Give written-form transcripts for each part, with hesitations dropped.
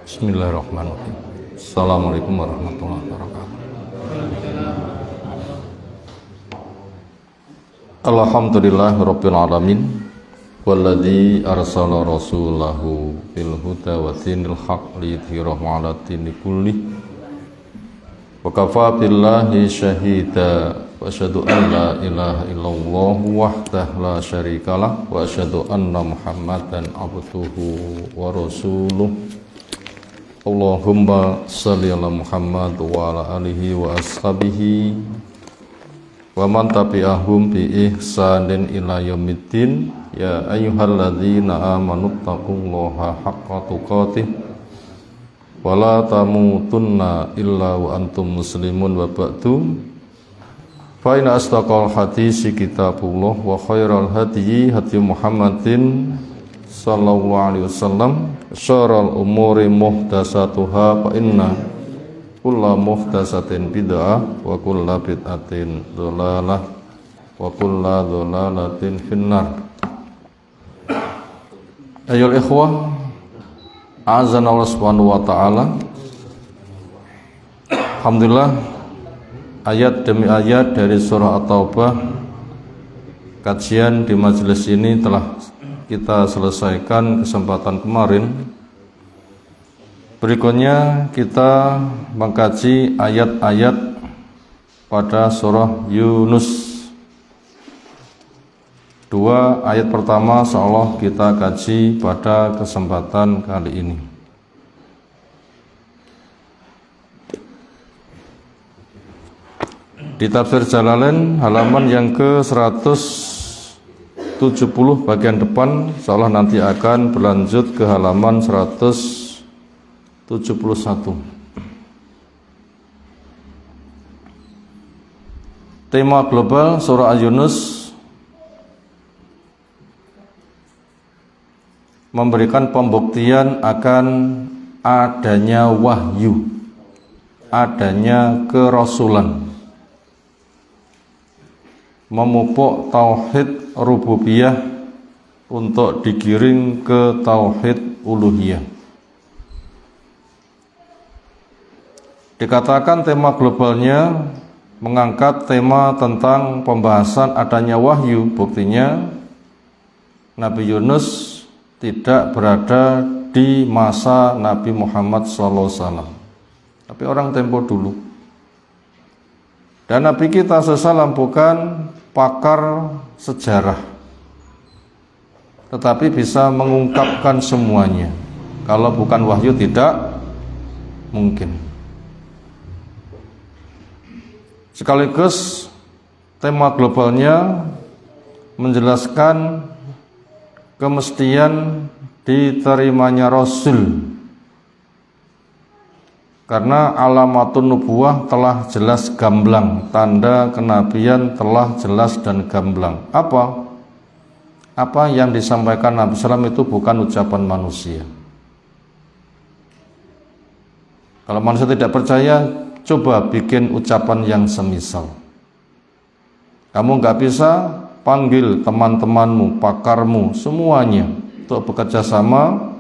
Bismillahirrahmanirrahim. Assalamualaikum warahmatullahi wabarakatuh. Alhamdulillahirabbil alamin. Walladzi arsala rasulahu bil huda wa dinil haqq liyudhhirahu 'ala dini kullih. Wa kafaa billahi syahida. Wa asyhadu an la ilaha illallah wahdahu la syarikalah wa asyhadu anna Muhammadan abduhu wa rasuluh. Allahumma shalli ala Muhammad wa ala alihi wa ashabihi wa man tabi'ahum bi ihsanin ila yaumiddin. Ya ayyuhalladzina amanu taqullaha haqqa tuqatih wa la tamutunna illa wa antum muslimun wa ba'du. Fa inna asdaqal hadisi kitabullah wa khairal hadyi hadyu Muhammadin sallallahu alaihi wasallam. Syarrul umuri muhdatsatuha fa inna kulla muhdatsatin bid'ah wa kulla bid'atin dhalalah wa kulla dhalalatin finnar. Ayyuhal ikhwah, azza Allah subhanahu wa ta'ala. Alhamdulillah, ayat demi ayat dari surah At-Taubah kajian di majelis ini telah kita selesaikan kesempatan kemarin. Berikutnya kita mengkaji ayat-ayat pada surah Yunus. Dua ayat pertama insyaallah kita kaji pada kesempatan kali ini. Di tafsir Jalalain halaman yang ke-170 bagian depan, insyaallah nanti akan berlanjut ke halaman 171. Tema global surah Yunus memberikan pembuktian akan adanya wahyu, adanya kerasulan, memupuk tauhid rububiyah untuk digiring ke tauhid uluhiyah. Dikatakan tema globalnya mengangkat tema tentang pembahasan adanya wahyu. Buktinya Nabi Yunus tidak berada di masa Nabi Muhammad SAW, tapi orang tempo dulu. Dan Nabi kita SAW bukan pakar sejarah, tetapi bisa mengungkapkan semuanya. Kalau bukan wahyu tidak mungkin. Sekaligus tema globalnya menjelaskan kemestian diterimanya Rasul, karena alamatun nubuwah telah jelas gamblang, tanda kenabian telah jelas dan gamblang. Apa yang disampaikan Nabi SAW itu bukan ucapan manusia. Kalau manusia tidak percaya, coba bikin ucapan yang semisal. Kamu nggak bisa panggil teman-temanmu, pakarmu, semuanya untuk bekerja sama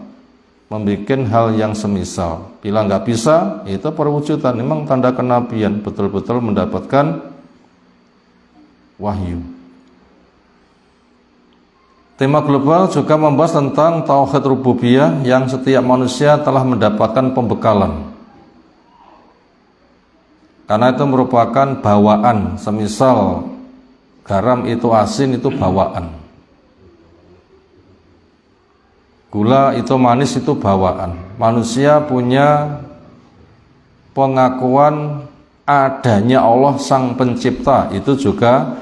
membuat hal yang semisal. Bila nggak bisa, itu perwujudan, memang tanda kenabian, betul-betul mendapatkan wahyu. Tema global juga membahas tentang tauhid rububiyah yang setiap manusia telah mendapatkan pembekalan. Karena itu merupakan bawaan, semisal garam itu asin, itu bawaan. Gula itu manis, itu bawaan. Manusia punya pengakuan adanya Allah Sang Pencipta, itu juga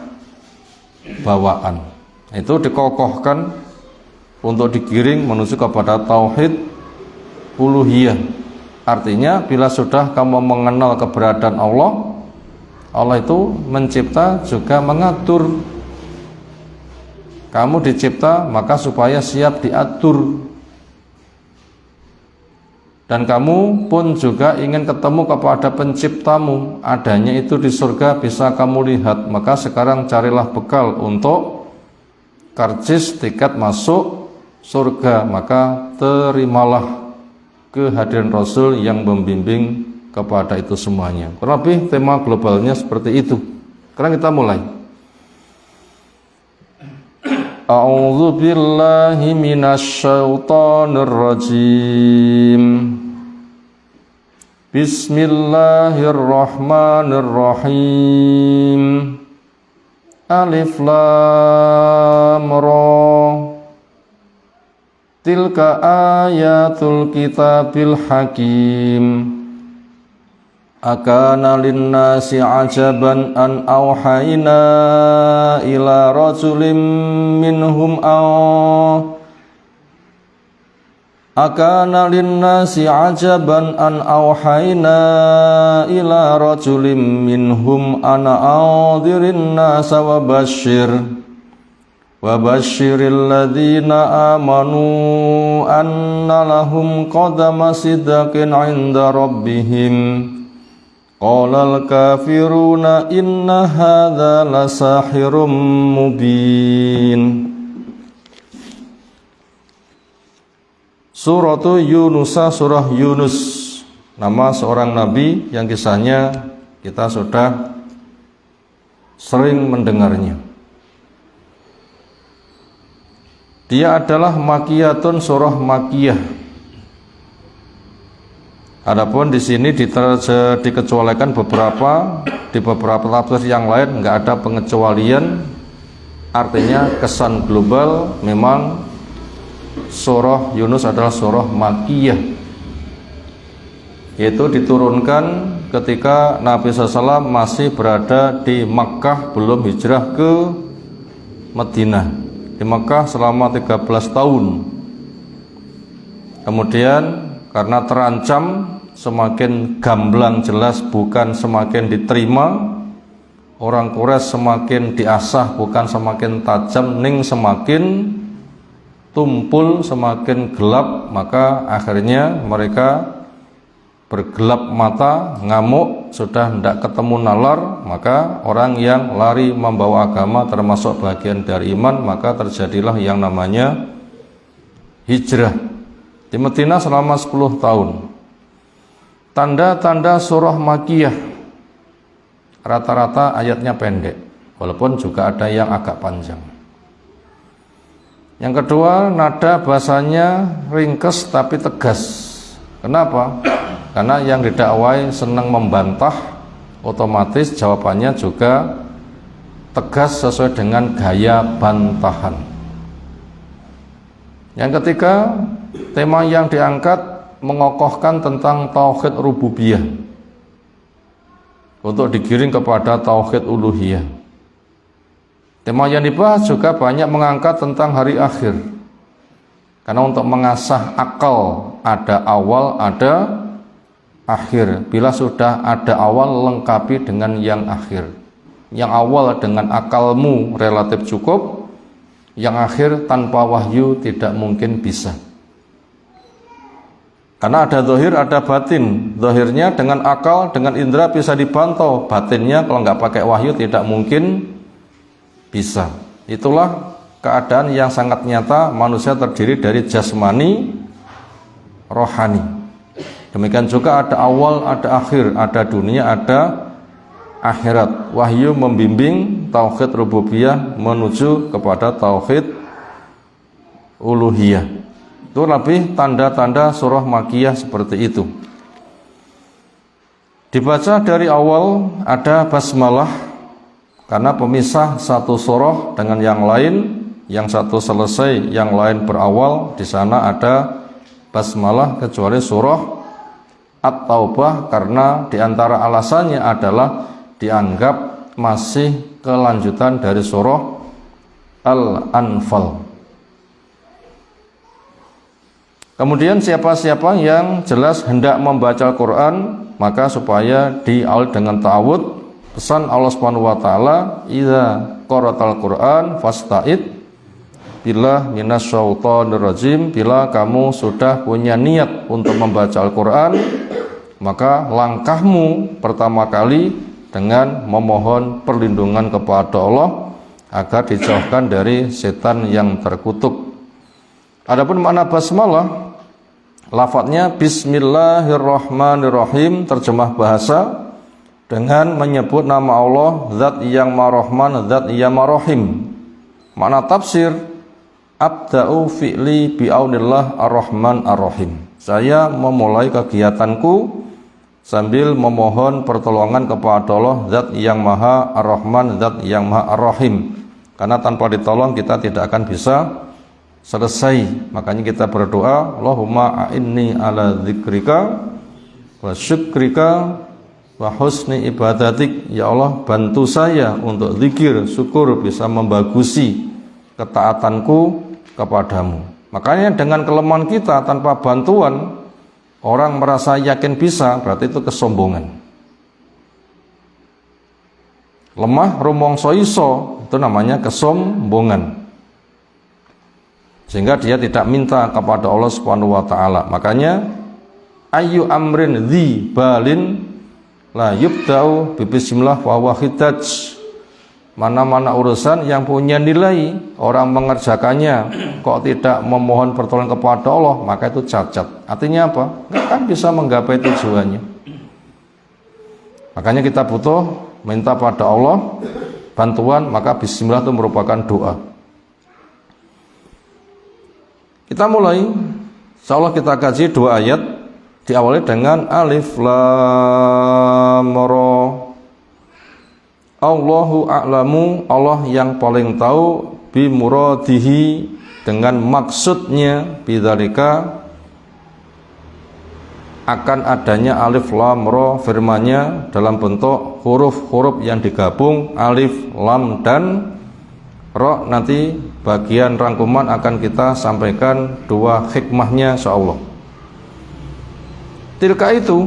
bawaan. Itu dikokohkan untuk digiring menuju kepada tauhid uluhiyah. Artinya bila sudah kamu mengenal keberadaan Allah, Allah itu mencipta juga mengatur. Kamu dicipta maka supaya siap diatur. Dan kamu pun juga ingin ketemu kepada penciptamu. Adanya itu di surga bisa kamu lihat. Maka sekarang carilah bekal untuk karcis tiket masuk surga. Maka terimalah kehadiran Rasul yang membimbing kepada itu semuanya. Kurang lebih tema globalnya seperti itu. Sekarang kita mulai. A'udzu billahi minasy syaithanir rajim. Bismillahirrahmanirrahim. Alif lam ra. Tilka ayatul kitabil hakim. Akana linnasi ajaban an awhayna ila rajulin minhum Akana linnasi ajaban an awhayna ila rajulin minhum ana anzirin nasa wa basyiril ladzina amanu anna lahum qadama sidqin 'inda rabbihim. Qalal kafiruna inna hadza lasahirum mubin. Suratu Yunus, surah Yunus, nama seorang nabi yang kisahnya kita sudah sering mendengarnya. Dia adalah makiyatun, surah makiyah. Adapun di sini dikecualikan di beberapa tafsir yang lain enggak ada pengecualian, artinya kesan global memang surah Yunus adalah surah makiyah, yaitu diturunkan ketika Nabi SAW masih berada di Makkah, belum hijrah ke Madinah. Di Makkah selama 13 tahun. Kemudian karena terancam semakin gamblang jelas bukan semakin diterima, orang Quraisy semakin diasah bukan semakin tajam, ning semakin tumpul, semakin gelap, maka akhirnya mereka bergelap mata, ngamuk, sudah tidak ketemu nalar, maka orang yang lari membawa agama termasuk bagian dari iman, maka terjadilah yang namanya hijrah. Di Madinah selama 10 tahun. Tanda-tanda surah makiyah, rata-rata ayatnya pendek, walaupun juga ada yang agak panjang. Yang kedua, nada bahasanya ringkes tapi tegas. Kenapa? Karena yang didakwai senang membantah, otomatis jawabannya juga tegas sesuai dengan gaya bantahan. Yang ketiga, tema yang diangkat mengokohkan tentang tauhid rububiyah untuk digiring kepada tauhid uluhiyah. Tema yang dibahas juga banyak mengangkat tentang hari akhir, karena untuk mengasah akal ada awal, ada akhir. Bila sudah ada awal, lengkapi dengan yang akhir. Yang awal dengan akalmu relatif cukup, yang akhir tanpa wahyu tidak mungkin bisa. Karena ada zahir, ada batin. Zahirnya dengan akal, dengan indera bisa dipantau. Batinnya kalau nggak pakai wahyu tidak mungkin bisa. Itulah keadaan yang sangat nyata, manusia terdiri dari jasmani, rohani. Demikian juga ada awal, ada akhir, ada dunia, ada akhirat. Wahyu membimbing tauhid rububiyah menuju kepada tauhid uluhiyah. Itu lebih tanda-tanda surah makiyah seperti itu. Dibaca dari awal ada basmalah, karena pemisah satu surah dengan yang lain, yang satu selesai, yang lain berawal. Di sana ada basmalah kecuali surah At-Taubah, karena diantara alasannya adalah dianggap masih kelanjutan dari surah Al-Anfal. Kemudian siapa-siapa yang jelas hendak membaca Al-Quran, maka supaya diawali dengan ta'awud. Pesan Allah Subhanahu wa taala, "Idza qara'tal Qur'an fasta'id billah minasyaitonir rajim." Bila kamu sudah punya niat untuk membaca Al-Qur'an, maka langkahmu pertama kali dengan memohon perlindungan kepada Allah agar dijauhkan dari setan yang terkutuk. Adapun makna basmalah, Lafadznya Bismillahirrahmanirrahim, terjemah bahasa dengan menyebut nama Allah, Zat yang Maha Rahman, Zat yang Maha Rahim. Makna tafsir, Abda'u fi'li bi'aunillah ar-Rahman ar-Rahim. Saya memulai kegiatanku sambil memohon pertolongan kepada Allah, Zat yang Maha Ar-Rahman, Zat yang Maha Ar-Rahim. Karena tanpa ditolong kita tidak akan bisa selesai. Makanya kita berdoa, Allahumma a'inni ala dzikrika wa syukrika wa husni ibadatik. Ya Allah, bantu saya untuk zikir, syukur, bisa membagusi ketaatanku kepadamu. Makanya dengan kelemahan kita tanpa bantuan, orang merasa yakin bisa, berarti itu kesombongan. Lemah rumangsa iso, itu namanya kesombongan. Sehingga dia tidak minta kepada Allah Subhanahu wa taala. Makanya ayu amrin dzi balin la yubda'u bi bismillah wa huwa khidaj. Mana-mana urusan yang punya nilai, orang mengerjakannya kok tidak memohon pertolongan kepada Allah, maka itu cacat. Artinya apa? Nggak akan bisa menggapai tujuannya. Makanya kita butuh minta pada Allah bantuan, maka bismillah itu merupakan doa. Kita mulai, insyaallah kita kaji 2 ayat, diawali dengan alif lam ra. Allahu a'lamu, Allah yang paling tahu, bi muradihi, dengan maksudnya, bidzalika, akan adanya alif lam ra, firman-Nya dalam bentuk huruf-huruf yang digabung, alif, lam, dan ra. Nanti bagian rangkuman akan kita sampaikan 2 hikmahnya insyaallah. Tilka itu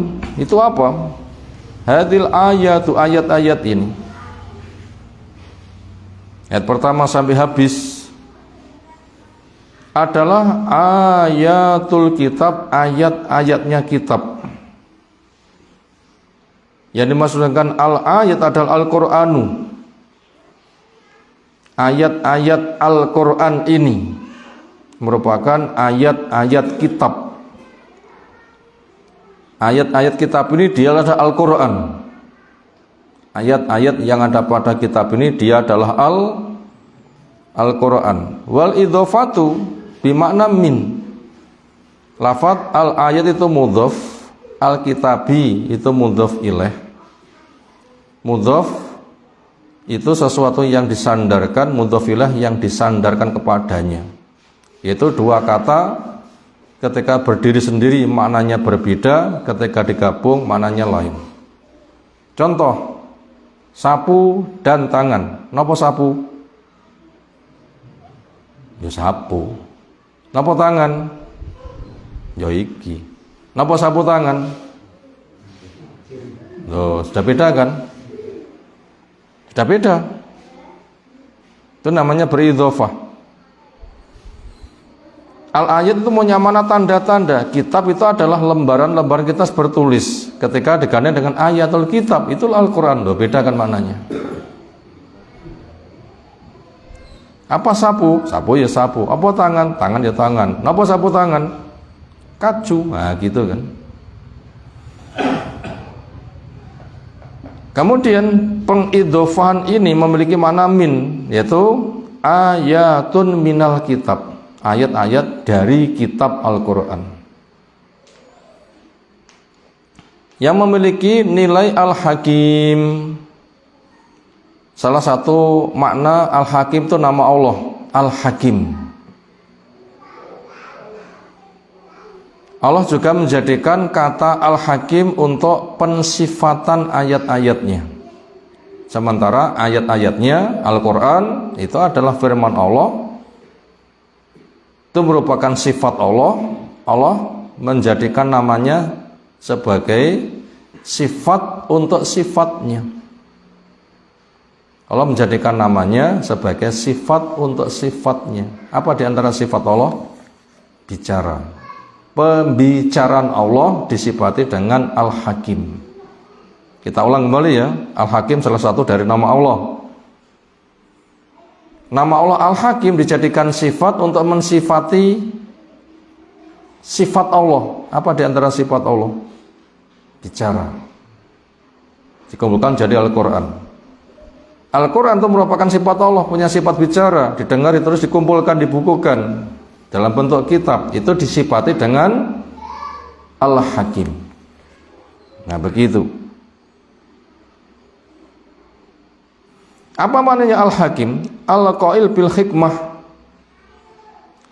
apa? Hadil ayatu, ayat-ayat ini, ayat pertama sampai habis adalah ayatul kitab, ayat-ayatnya kitab. Yang dimaksudkan al-ayat adalah Al-Qur'anu. Ayat-ayat Al-Qur'an ini merupakan ayat-ayat kitab. Ayat-ayat kitab ini dia adalah Al-Qur'an. Ayat-ayat yang ada pada kitab ini dia adalah Al-Qur'an. Wal idhofatu bimakna min. Lafaz al-ayat itu mudhof, al-kitabi itu mudhof ilaih. Mudhof itu sesuatu yang disandarkan, mudhof ilaih yang disandarkan kepadanya. Yaitu 2 kata ketika berdiri sendiri maknanya berbeda, ketika digabung maknanya lain. Contoh, sapu dan tangan. Napa sapu? Ya sapu. Napa tangan? Ya iki. Napa sapu tangan? Loh, sudah beda kan? Sudah beda. Itu namanya beridhofah. Al-ayat itu punya mana tanda-tanda. Kitab itu adalah lembaran-lembaran kita bertulis. Ketika digandeng dengan ayatul kitab, itu Al-Quran. Loh, beda kan maknanya. Apa sapu? Sapu ya sapu. Apa tangan? Tangan ya tangan. Apa sapu tangan? Kacu. Nah gitu kan. Kemudian pengidhofahan ini memiliki makna min, yaitu ayatun minal kitab. Ayat-ayat dari kitab Al-Quran yang memiliki nilai Al-Hakim. Salah satu makna Al-Hakim itu nama Allah, Al-Hakim. Allah juga menjadikan kata Al-Hakim untuk pensifatan ayat-ayatnya. Sementara ayat-ayatnya Al-Quran itu adalah firman Allah, itu merupakan sifat Allah. Allah menjadikan namanya sebagai sifat untuk sifatnya. Allah menjadikan namanya sebagai sifat untuk sifatnya. Apa di antara sifat Allah? Bicara. Pembicaraan Allah disifati dengan Al-Hakim. Kita ulang kembali ya. Al-Hakim salah satu dari nama Allah. Nama Allah Al-Hakim dijadikan sifat untuk mensifati sifat Allah. Apa di antara sifat Allah? Bicara. Dikumpulkan jadi Al-Quran. Al-Quran itu merupakan sifat Allah, punya sifat bicara, didengar terus dikumpulkan, dibukukan dalam bentuk kitab. Itu disifati dengan Al-Hakim. Nah begitu. Apa maknanya Al-Hakim? Al-Qail bil hikmah.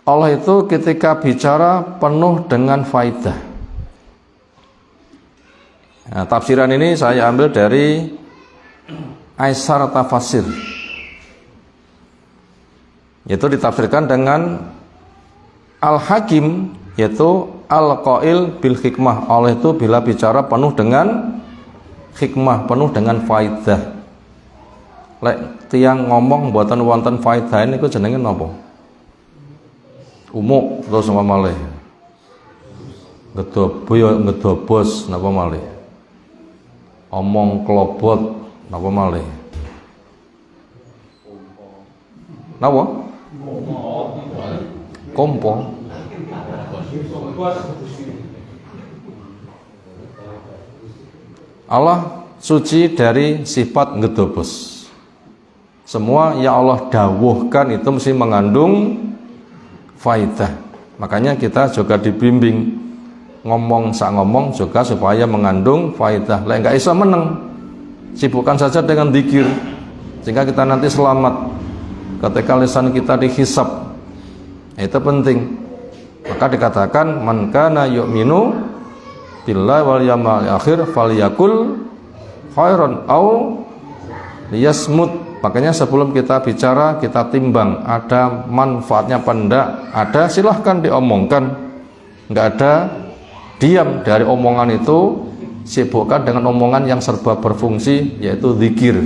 Allah itu ketika bicara penuh dengan faidah. Nah, tafsiran ini saya ambil dari Aisar Tafasir. Yaitu ditafsirkan dengan Al-Hakim, yaitu Al-Qail bil hikmah. Allah itu bila bicara penuh dengan hikmah, penuh dengan faidah. Lek tiang ngomong buatan wonten faidah ini ku jenenge napa? Umuk terus napa malih? Ngedobos napa malih? Omong klobot napa malih? Napa? Kompo. Allah suci dari sifat ngedobos. Semua yang Allah dawuhkan itu mesti mengandung faidah. Makanya kita juga dibimbing ngomong sak ngomong juga supaya mengandung faidah. Lah enggak iso meneng, sibukkan saja dengan zikir sehingga kita nanti selamat ketika lisan kita dihisab. Itu penting. Maka dikatakan man kana yu'minu billahi wal yawmil akhir falyakul khairan au liyasmut. Makanya sebelum kita bicara, kita timbang ada manfaatnya apa enggak. Ada, silahkan diomongkan. Enggak ada, diam dari omongan itu, sibukkan dengan omongan yang serba berfungsi, yaitu zikir.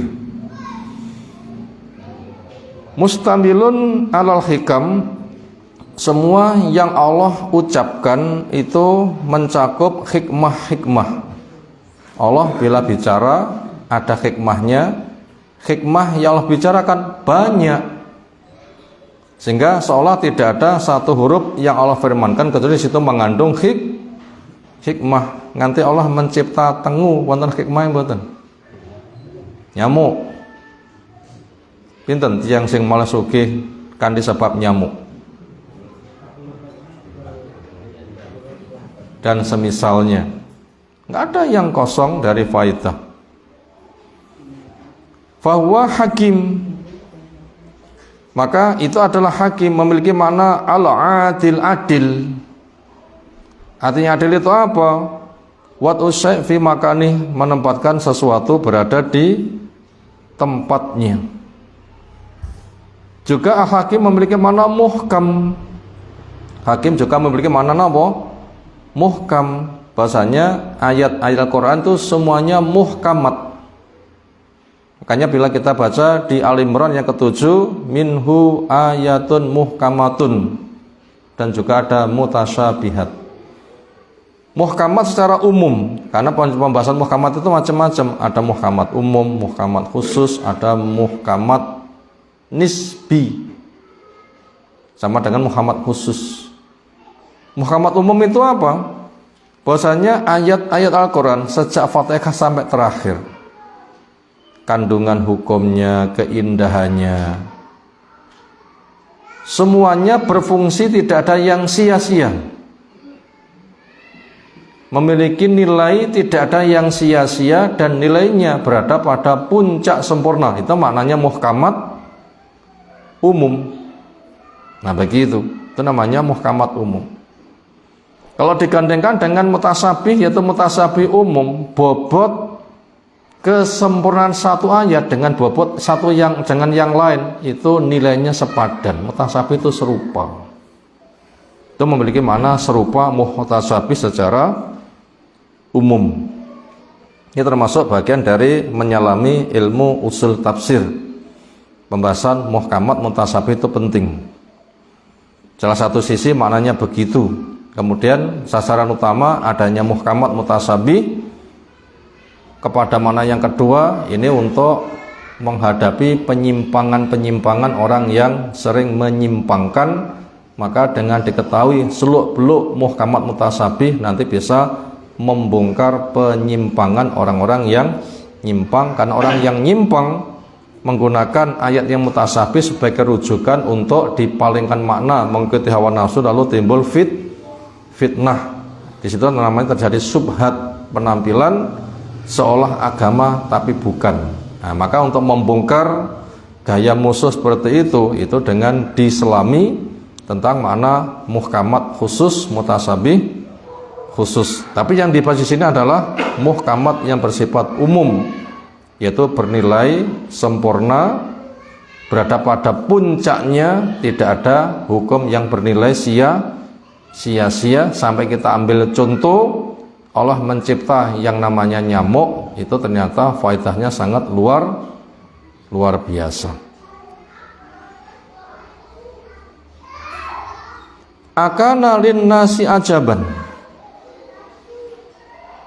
Mustamilun alal hikam. Semua yang Allah ucapkan itu mencakup hikmah-hikmah. Allah bila bicara ada hikmahnya. Hikmah yang Allah bicarakan banyak, sehingga seolah tidak ada satu huruf yang Allah firmankan kecuali situ mengandung hikmah. Nganti Allah mencipta tengu wonten hikmah mboten? Nyamuk. Pinten tiyang sing malah sugih kanthi sebab nyamuk? Dan semisalnya. Enggak ada yang kosong dari faidah. Fahuwa hakim, maka itu adalah hakim, memiliki makna al-adil, adil. Artinya adil itu apa? Wat usai fi makani, menempatkan sesuatu berada di tempatnya. Juga al-hakim memiliki makna muhkam. Hakim juga memiliki makna apa? Muhkam. Bahasanya ayat-ayat Al-Quran itu semuanya muhkamat. Makanya bila kita baca di Al-Imran yang ke-7, minhu ayatun muhkamatun, dan juga ada mutasyabihat. Muhkamat secara umum, karena pembahasan muhkamat itu macam-macam. Ada muhkamat umum, muhkamat khusus, ada muhkamat nisbi, sama dengan muhkamat khusus. Muhkamat umum itu apa? Bahwasanya ayat-ayat Al-Quran sejak Fatihah sampai terakhir, kandungan hukumnya, keindahannya, semuanya berfungsi, tidak ada yang sia-sia. Memiliki nilai, tidak ada yang sia-sia, dan nilainya berada pada puncak sempurna. Itu maknanya muhkamat umum. Nah begitu, itu namanya muhkamat umum. Kalau digandengkan dengan mutasabih, yaitu mutasabih umum, bobot kesempurnaan satu ayat dengan bobot satu yang dengan yang lain itu nilainya sepadan. Mutasabih itu serupa. Itu memiliki makna serupa mutasabih secara umum. Ini termasuk bagian dari menyelami ilmu usul tafsir. Pembahasan muhkamat mutasabih itu penting. Salah satu sisi maknanya begitu. Kemudian sasaran utama adanya muhkamat mutasabih kepada mana yang kedua, ini untuk menghadapi penyimpangan-penyimpangan orang yang sering menyimpangkan maka dengan diketahui seluk-beluk muhkamat mutasabih nanti bisa membongkar penyimpangan orang-orang yang nyimpang. Karena orang yang nyimpang menggunakan ayat yang mutasabih sebagai rujukan untuk dipalingkan makna, mengikuti hawa nafsu, lalu timbul fitnah. Di situ namanya terjadi subhat, penampilan seolah agama tapi bukan. Nah, maka untuk membongkar gaya musuh seperti itu dengan diselami tentang makna muhkamat khusus, mutasabih khusus. Tapi yang dibahas di sini adalah muhkamat yang bersifat umum, yaitu bernilai sempurna, berada pada puncaknya, tidak ada hukum yang bernilai sia-sia. Sampai kita ambil contoh, Allah mencipta yang namanya nyamuk, itu ternyata faedahnya sangat luar biasa. Akana linnasi ajaban.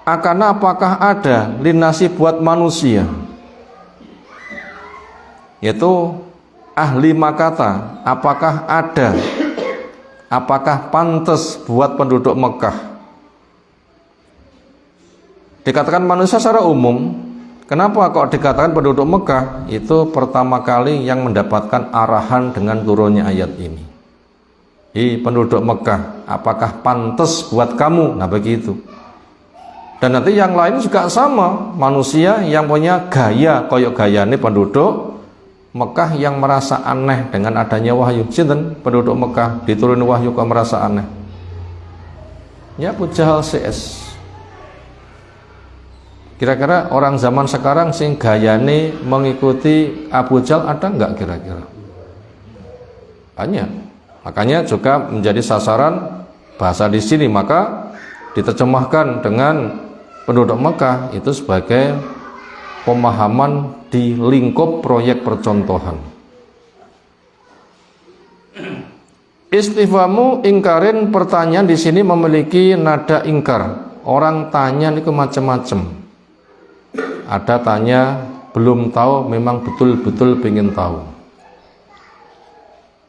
Akana apakah ada linnasi buat manusia, yaitu ahli makata, apakah ada, apakah pantas buat penduduk Mekah. Dikatakan manusia secara umum. Kenapa kok dikatakan penduduk Mekah? Itu pertama kali yang mendapatkan arahan dengan turunnya ayat ini. Penduduk Mekah, apakah pantas buat kamu? Nah begitu. Dan nanti yang lain juga sama, manusia yang punya gaya koyok gaya ini penduduk Mekah yang merasa aneh dengan adanya wahyu. Sinten penduduk Mekah dituruni wahyu kok merasa aneh? Ya Abu Jahal CS. Kira-kira orang zaman sekarang sing gayane mengikuti Abu Jahal ada enggak kira-kira? Banyak. Makanya juga menjadi sasaran bahasa di sini, maka diterjemahkan dengan penduduk Mekah itu sebagai pemahaman di lingkup proyek percontohan. Istifhamu ingkarin, pertanyaan di sini memiliki nada ingkar. Orang tanya itu macam-macam. Ada tanya belum tahu, memang betul-betul pengen tahu.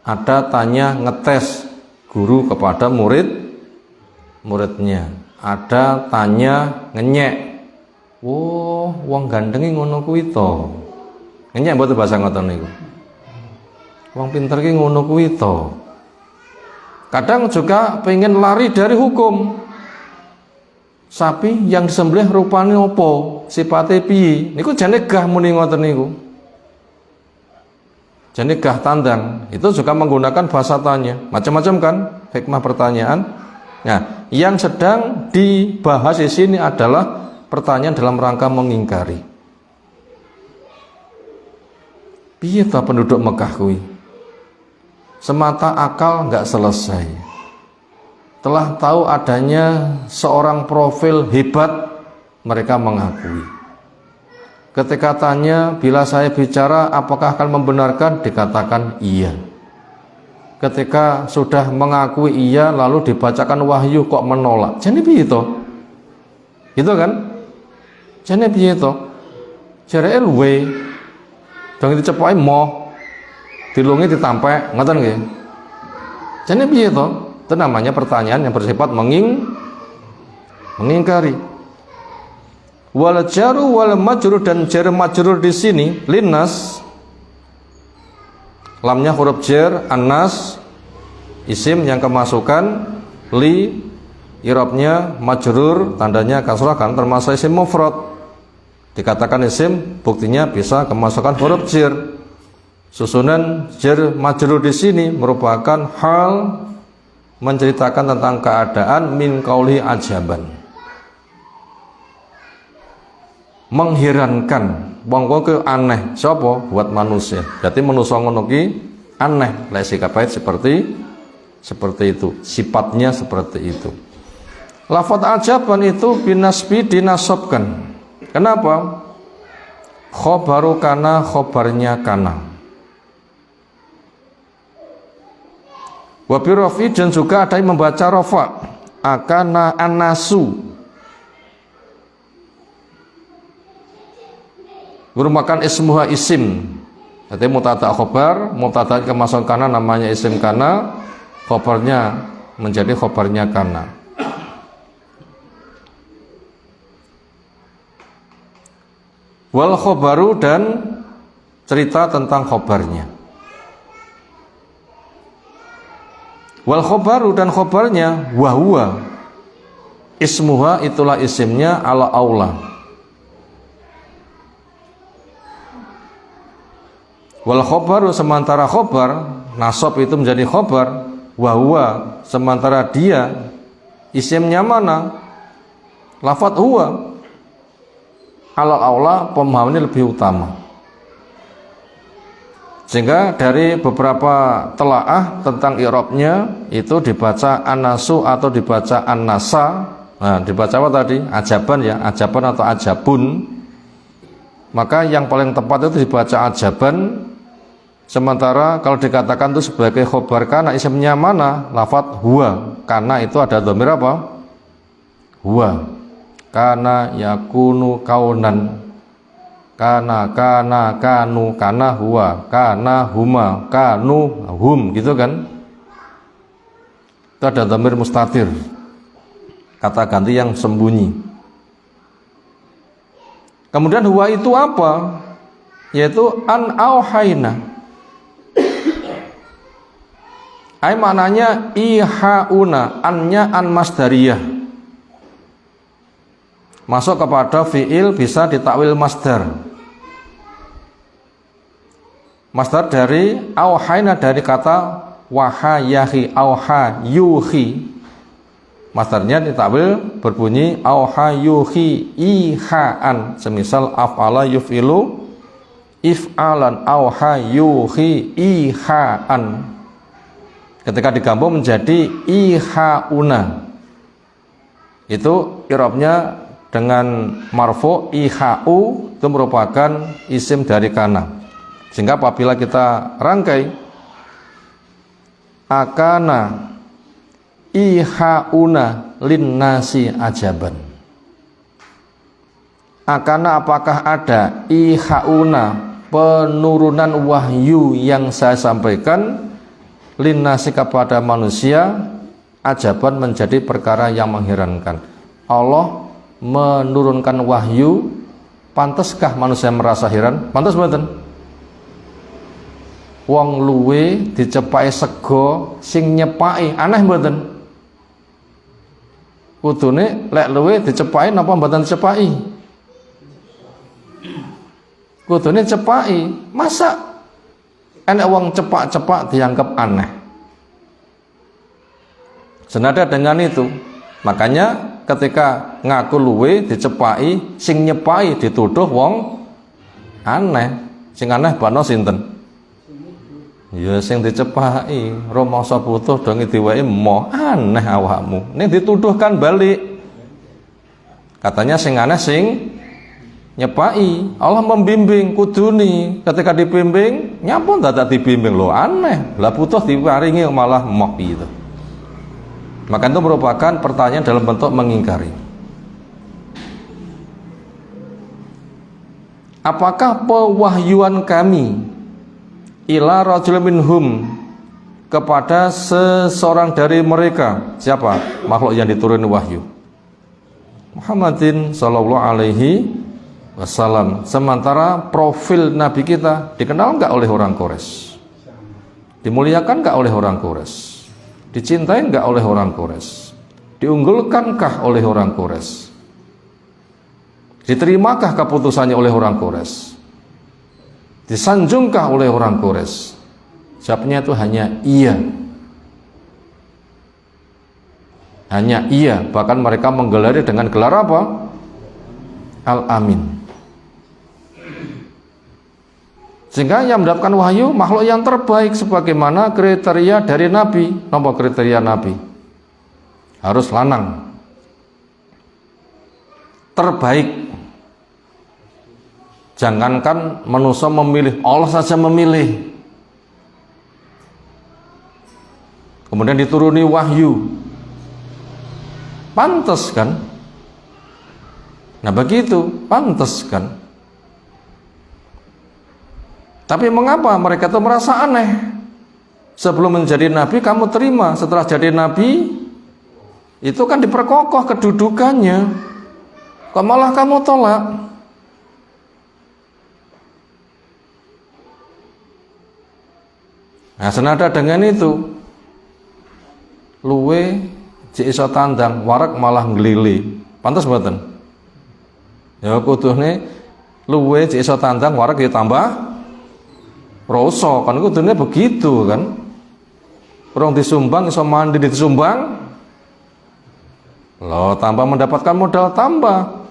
Ada tanya ngetes guru kepada muridnya. Ada tanya ngenyek. Wong gandengi ngono kuwi to. Ngenyek mboten bahasa ngoten niku. Wong pinter ki ngono kuwi to. Kadang juga pengen lari dari hukum. Sapi yang disembelih rupane opo? Sipate piye? Niku jane gah muni ngoten niku. Jane gah tandang. Itu juga menggunakan bahasa tanya. Macam-macam kan hikmah pertanyaan. Nah, yang sedang dibahas di sini adalah pertanyaan dalam rangka mengingkari. Piye ta penduduk Mekah kuwi? Semata akal enggak selesai. Telah tahu adanya seorang profil hebat, mereka mengakui. Ketika tanya, bila saya bicara apakah akan membenarkan? Dikatakan iya. Ketika sudah mengakui iya, lalu dibacakan wahyu kok menolak. Jane piye to? Gitu kan? Jane piye to? Jareke luwe. Dong dicepoki moh. Dilungi ditampek, ngoten nggih. Jane piye to? Itu namanya pertanyaan yang bersifat mengingkari. Wal jaru wal majrur, dan jar majrur di sini linnas, lamnya huruf jar, annas isim yang kemasukan, li irobnya majrur, tandanya kasrah kan termasuk isim mufrad. Dikatakan isim, buktinya bisa kemasukan huruf jar. Susunan jar majrur di sini merupakan hal menceritakan tentang keadaan min qauli ajaban, mengherankan, wong ke aneh. Sapa? Buat manusia. Jadi manusia ngono ki aneh. Lek sikapait seperti itu, sifatnya seperti itu. Lafaz ajaban itu binasbi dinasabkan. Kenapa? Khobaru kana, khobarnya kana. Wabirofi, dan juga ada yang membaca rofa, akana anasu, merupakan ismuha isim. Jadi mutada khobar, mutada kemasukan kana namanya isim kana, khobarnya menjadi khobarnya kana. Wal khobaru, dan cerita tentang khobarnya. Wal khobaru, dan khobarnya, wahwa ismuha, itulah isimnya, ala aula. Wal khobaru, sementara khobar, nasab itu menjadi khobar, wahwa, sementara dia, isimnya mana? Lafadz huwa, ala aula, pemahamannya lebih utama. Sehingga dari beberapa telaah tentang i'rabnya itu dibaca anasu atau dibaca annasa. Nah, dibaca apa tadi? Ajaban ya, ajaban atau ajabun. Maka yang paling tepat itu dibaca ajaban. Sementara kalau dikatakan itu sebagai khobar kana, isimnya mana? Lafadz huwa. Kana itu ada dhamir apa? Huwa. Kana yakunu kaunan. Kana, kanu, kana huwa, kana huma, kanu hum, gitu kan? Itu ada dhamir mustatir, kata ganti yang sembunyi. Kemudian huwa itu apa? Yaitu an auhayna. Ai maknanya ihauna, annya an masdariyah. Masuk kepada fi'il bisa ditakwil masdar. Masdar dari auhayna, dari kata wahayahi, auha yuhi. Masdarnya ditakwil berbunyi auha yuhi ihaan. Semisal af'ala yuf'ilu if'alan, auha yuhi ihaan. Ketika digabung menjadi ihauna, itu i'rabnya dengan marfu ihau, itu merupakan isim dari kana. Sehingga apabila kita rangkai akana ihauna linnasi ajaban. Akana, apakah ada ihauna, penurunan wahyu yang saya sampaikan, linnasi kepada manusia, ajaban, menjadi perkara yang mengherankan. Allah menurunkan wahyu, pantaskah manusia merasa heran? Pantas mboten? Wong luwe dicepai sego sing nyepai, aneh mboten? Kudune lek luwe dicepai napa mboten dicepai? Kudune cepai. Masa enek wong cepak-cepak dianggap aneh? Senada dengan itu, makanya ketika ngaku luwe dicepai, sing nyepai dituduh wong aneh. Sing aneh bano sinten? Ya sing dicepai, rumangsa putuh dong diwehi moh, aneh awakmu. Ning dituduhkan balik. Katanya sing aneh sing nyepai. Allah membimbing kuduni, ketika dibimbing nyapun dadak dibimbing lo aneh. Lah putuh diparingi malah moh gitu. Maka itu merupakan pertanyaan dalam bentuk mengingkari. Apakah pewahyuan kami ila rajul minhum, kepada seseorang dari mereka? Siapa makhluk yang diturunkan wahyu? Muhammadin sallallahu alaihi wasallam. Sementara profil Nabi kita dikenal enggak oleh orang Quraisy? Dimuliakan enggak oleh orang Quraisy? Dicintai enggak oleh orang Quraisy? Diunggulkankah oleh orang Quraisy? Diterimakah keputusannya oleh orang Quraisy? Disanjungkah oleh orang Quraisy? Jawabnya itu hanya iya. Hanya iya. Bahkan mereka menggelari dengan gelar apa? Al-Amin. Sehingga yang mendapatkan wahyu makhluk yang terbaik, sebagaimana kriteria dari Nabi. Apa kriteria Nabi? Harus lanang, terbaik. Jangankan manusia memilih, Allah saja memilih. Kemudian dituruni wahyu, pantas kan? Nah begitu, pantas kan? Tapi mengapa mereka itu merasa aneh? Sebelum menjadi nabi kamu terima, setelah jadi nabi itu kan diperkokoh kedudukannya, kok malah kamu tolak? Nah, senada dengan itu, luwe jek iso tandang, warak malah nglili. Pantes mboten? Ya kudune luwe jek iso tandang, warak ya tambah rasa, kan kudune begitu kan. Orang disumbang iso mandi disumbang, loh tambah mendapatkan modal tambah.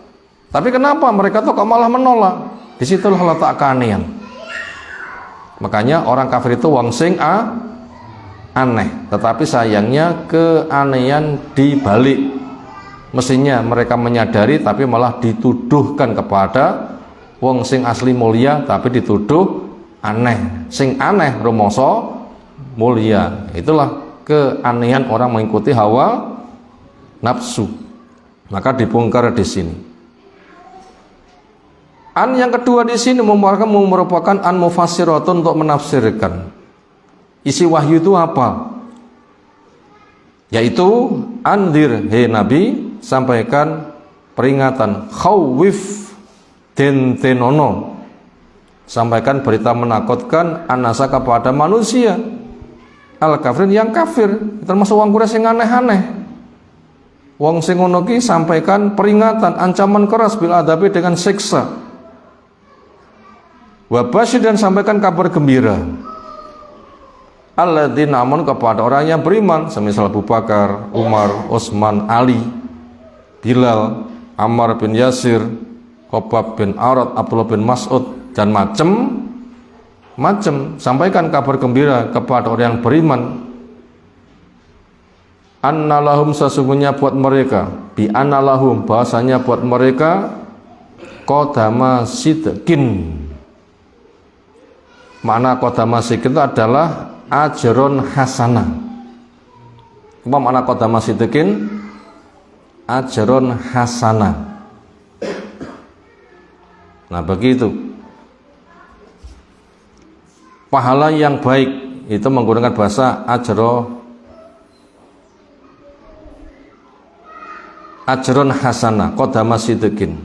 Tapi kenapa mereka tuh kok malah menolak? Disitulah letak keanehan. Makanya orang kafir itu wong sing aneh, tetapi sayangnya keanehan dibalik. Mestinya mereka menyadari tapi malah dituduhkan kepada wong sing asli mulia tapi dituduh aneh. Sing aneh rumoso mulia. Itulah keanehan orang mengikuti hawa nafsu. Maka dibongkar di sini. An yang kedua di sini merupakan an mufassiratun, untuk menafsirkan isi wahyu itu apa. Yaitu andir, hei Nabi, sampaikan peringatan, khawif tentenono, sampaikan berita menakutkan anasa kepada manusia, al kafirin yang kafir, termasuk wong Quraisy yang aneh-aneh. Wong sing ngono ki sampaikan peringatan, ancaman keras bil adabi dengan siksa. Wabasyir, dan sampaikan kabar gembira. Alladzina amanu, kepada orang yang beriman, semisal Abu Bakar, Umar, Utsman, Ali, Bilal, Ammar bin Yasir, Khobab bin Arad, Abdullah bin Mas'ud, dan macam sampaikan kabar gembira kepada orang yang beriman. Annalahum, sesungguhnya buat mereka, bi annalahum, bahasanya buat mereka, qadama sidqin. Makna qadama sidqin itu adalah ajron hasanah. Apa makna qadama sidqin? Ajron hasanah. Nah begitu, pahala yang baik itu menggunakan bahasa ajron hasanah, qadama sidqin.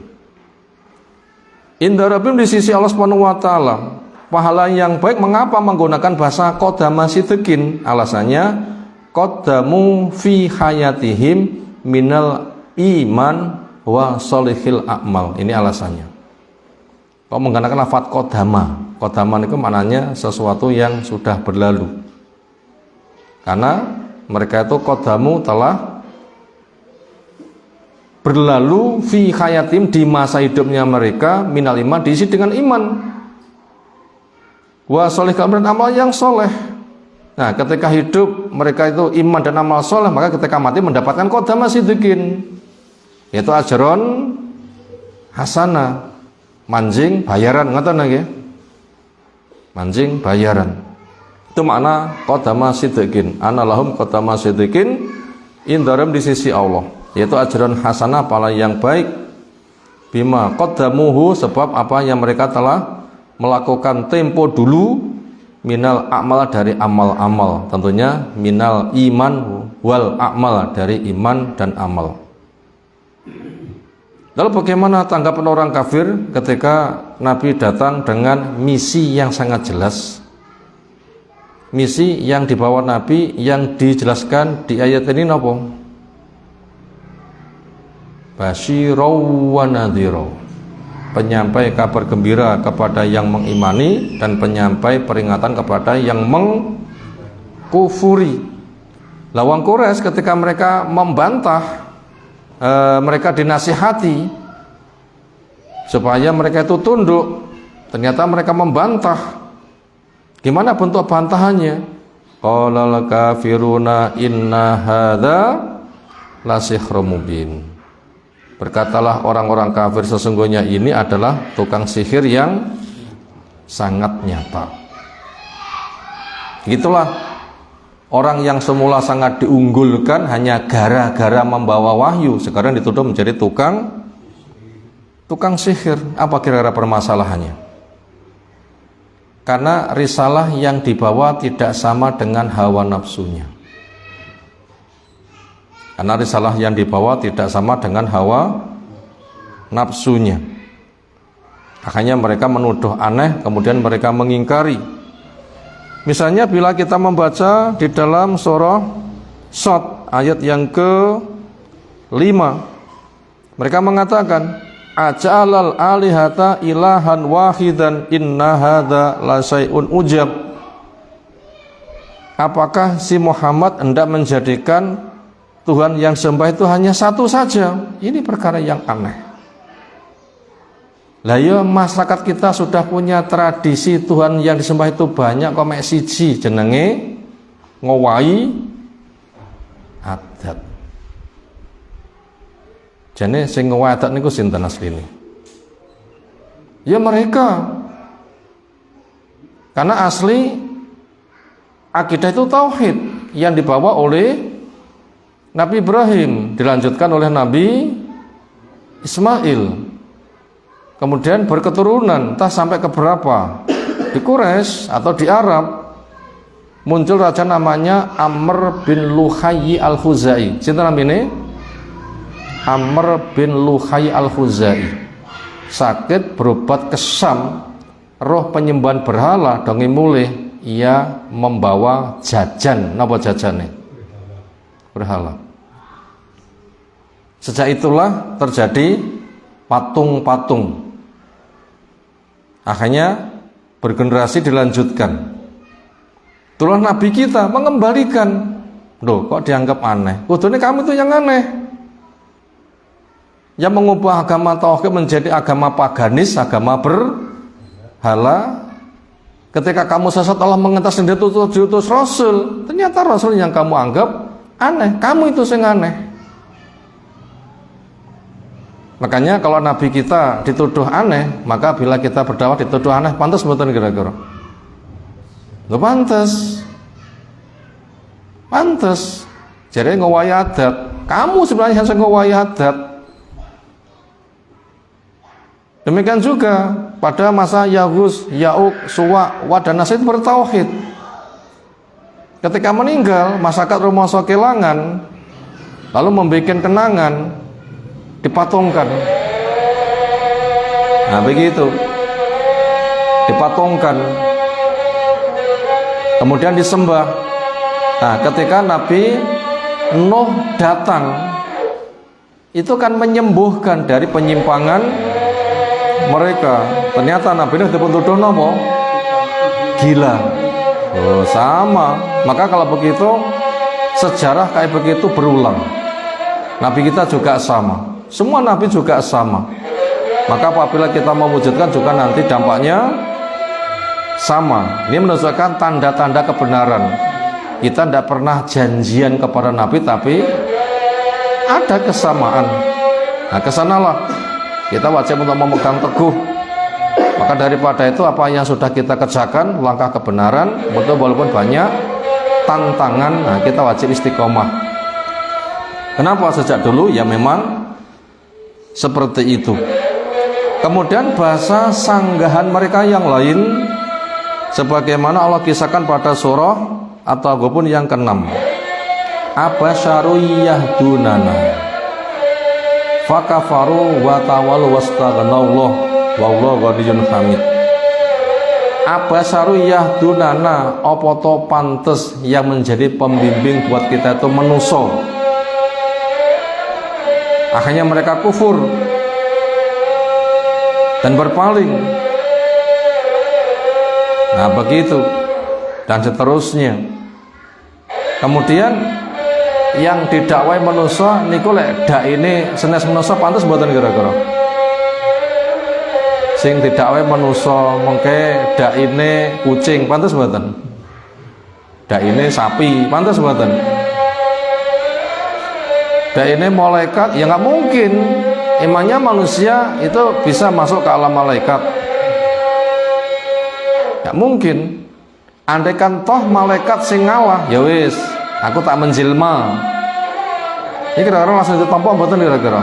Inda rabbim, di sisi Allah Subhanahu wa taala, pahala yang baik. Mengapa menggunakan bahasa qadama sidqin? Alasannya qaddamu fi hayatihim minal iman wa sholihil a'mal. Ini alasannya. Kok menggunakan lafaz qadama? Qadama itu maknanya sesuatu yang sudah berlalu. Karena mereka itu qaddamu telah berlalu fi hayatim, di masa hidupnya mereka, minal iman, diisi dengan iman, wa sholih, dan amal yang soleh. Nah ketika hidup mereka itu iman dan amal soleh, maka ketika mati mendapatkan qadama sidqin, yaitu ajron hasanah, manjing bayaran, ngoten nggih, manjing bayaran. Itu makna qadama sidqin. Analahum qadama sidqin indaram, di sisi Allah, yaitu ajron hasanah, pahala yang baik, bima qaddamuhu, sebab apa yang mereka telah melakukan tempo dulu, minal amal, dari amal-amal, tentunya minal iman wal amal, dari iman dan amal. Lalu bagaimana tanggapan orang kafir ketika Nabi datang dengan misi yang sangat jelas? Misi yang dibawa Nabi yang dijelaskan di ayat ini napa? Basyiraw wa nadhiraw, penyampai kabar gembira kepada yang mengimani dan penyampai peringatan kepada yang mengkufuri. Lawang Quraisy ketika mereka membantah, mereka dinasihati supaya mereka itu tunduk, ternyata mereka membantah. Gimana bentuk bantahannya? Qalal kafiruna inna hadza lasihrun mubin. Berkatalah orang-orang kafir, sesungguhnya ini adalah tukang sihir yang sangat nyata. Itulah orang yang semula sangat diunggulkan hanya gara-gara membawa wahyu, sekarang dituduh menjadi tukang sihir. Apa kira-kira permasalahannya? Karena risalah yang dibawa tidak sama dengan hawa nafsunya. Karena risalah yang dibawa tidak sama dengan hawa nafsunya. Makanya mereka menuduh aneh, kemudian mereka mengingkari. Misalnya bila kita membaca di dalam surah Shad ayat yang ke-5, mereka mengatakan, aja'alal alihata ilahan wahidan inna hadza la syai'un ujab. Apakah si Muhammad hendak menjadikan Tuhan yang sembah itu hanya satu saja? Ini perkara yang aneh. Lah ya, masyarakat kita sudah punya tradisi Tuhan yang disembah itu banyak, kok mek siji jenenge ngowahi adat. Jane sing ngowahi adat niku sinten asline? Ya mereka. Karena asli akidah itu tauhid yang dibawa oleh Nabi Ibrahim, dilanjutkan oleh Nabi Ismail. Kemudian berketurunan, entah sampai ke berapa. Di Quraisy atau di Arab muncul raja namanya Amr bin Luhai al-Khuzai. Sinten namine? Amr bin Luhai al-Khuzai. Sakit berobat ke Syam, roh penyembahan berhala dongi mulih, ia membawa jajan. Napa jajane? Berhala. Sejak itulah terjadi patung-patung. Akhirnya bergenerasi dilanjutkan. Itulah Nabi kita mengembalikan. Loh, kok dianggap aneh? Kudune kamu itu yang aneh. Yang mengubah agama tauhid menjadi agama paganis, agama berhala. Ketika kamu sesat, Allah mengentas sendiri diutus Rasul. Ternyata Rasul yang kamu anggap aneh, kamu itu yang aneh. Makanya kalau Nabi kita dituduh aneh, maka bila kita berdakwah dituduh aneh, pantas mboten kira-kira? Nggak pantas. Pantas. Jadi ngowahi adat. Kamu sebenarnya yang ngowahi adat. Demikian juga pada masa Yaghus, Ya'uq, Suwa, Wad dan Nasr itu bertauhid. Ketika meninggal, masyarakat rumoso kelangan, lalu membuat kenangan, dipatungkan. Nah begitu, dipatungkan, kemudian disembah. Nah ketika Nabi Nuh datang, itu kan menyembuhkan dari penyimpangan mereka. Ternyata Nabi Nuh dituduh nopo? Gila. Oh sama. Maka kalau begitu sejarah kayak begitu berulang. Nabi kita juga sama. Semua Nabi juga sama. Maka apabila kita mewujudkan juga nanti dampaknya sama. Ini menunjukkan tanda-tanda kebenaran. Kita tidak pernah janjian kepada Nabi, tapi ada kesamaan. Nah kesanalah kita wajib untuk memegang teguh. Maka daripada itu apa yang sudah kita kerjakan, langkah kebenaran, betul walaupun banyak tantangan, nah kita wajib istiqomah. Kenapa? Sejak dulu ya memang seperti itu. Kemudian bahasa sanggahan mereka yang lain, sebagaimana Allah kisahkan pada surah At-Taghabun yang ke-6. Abasyaru yahdunana fakafaru wa tawalu wastaghnallah wallahu ghaniyyun hamid. Abasyaru yahdunana, apa to pantes yang menjadi pembimbing buat kita itu manusia. Akhirnya mereka kufur dan berpaling. Nah begitu dan seterusnya. Kemudian yang didakwai manusia niku lek dak ini senes manusia pantas mboten kira-kira? Sing didakwai manusia mengke dak ini kucing pantas mboten? Dak ini sapi pantas mboten? Dan ini malaikat, ya nggak mungkin. Emangnya manusia itu bisa masuk ke alam malaikat? Nggak mungkin. Andaikan toh malaikat sing ngalah, ya wis, aku tak menjelma. Ini kira-kira langsung ditampak mboten kira-kira?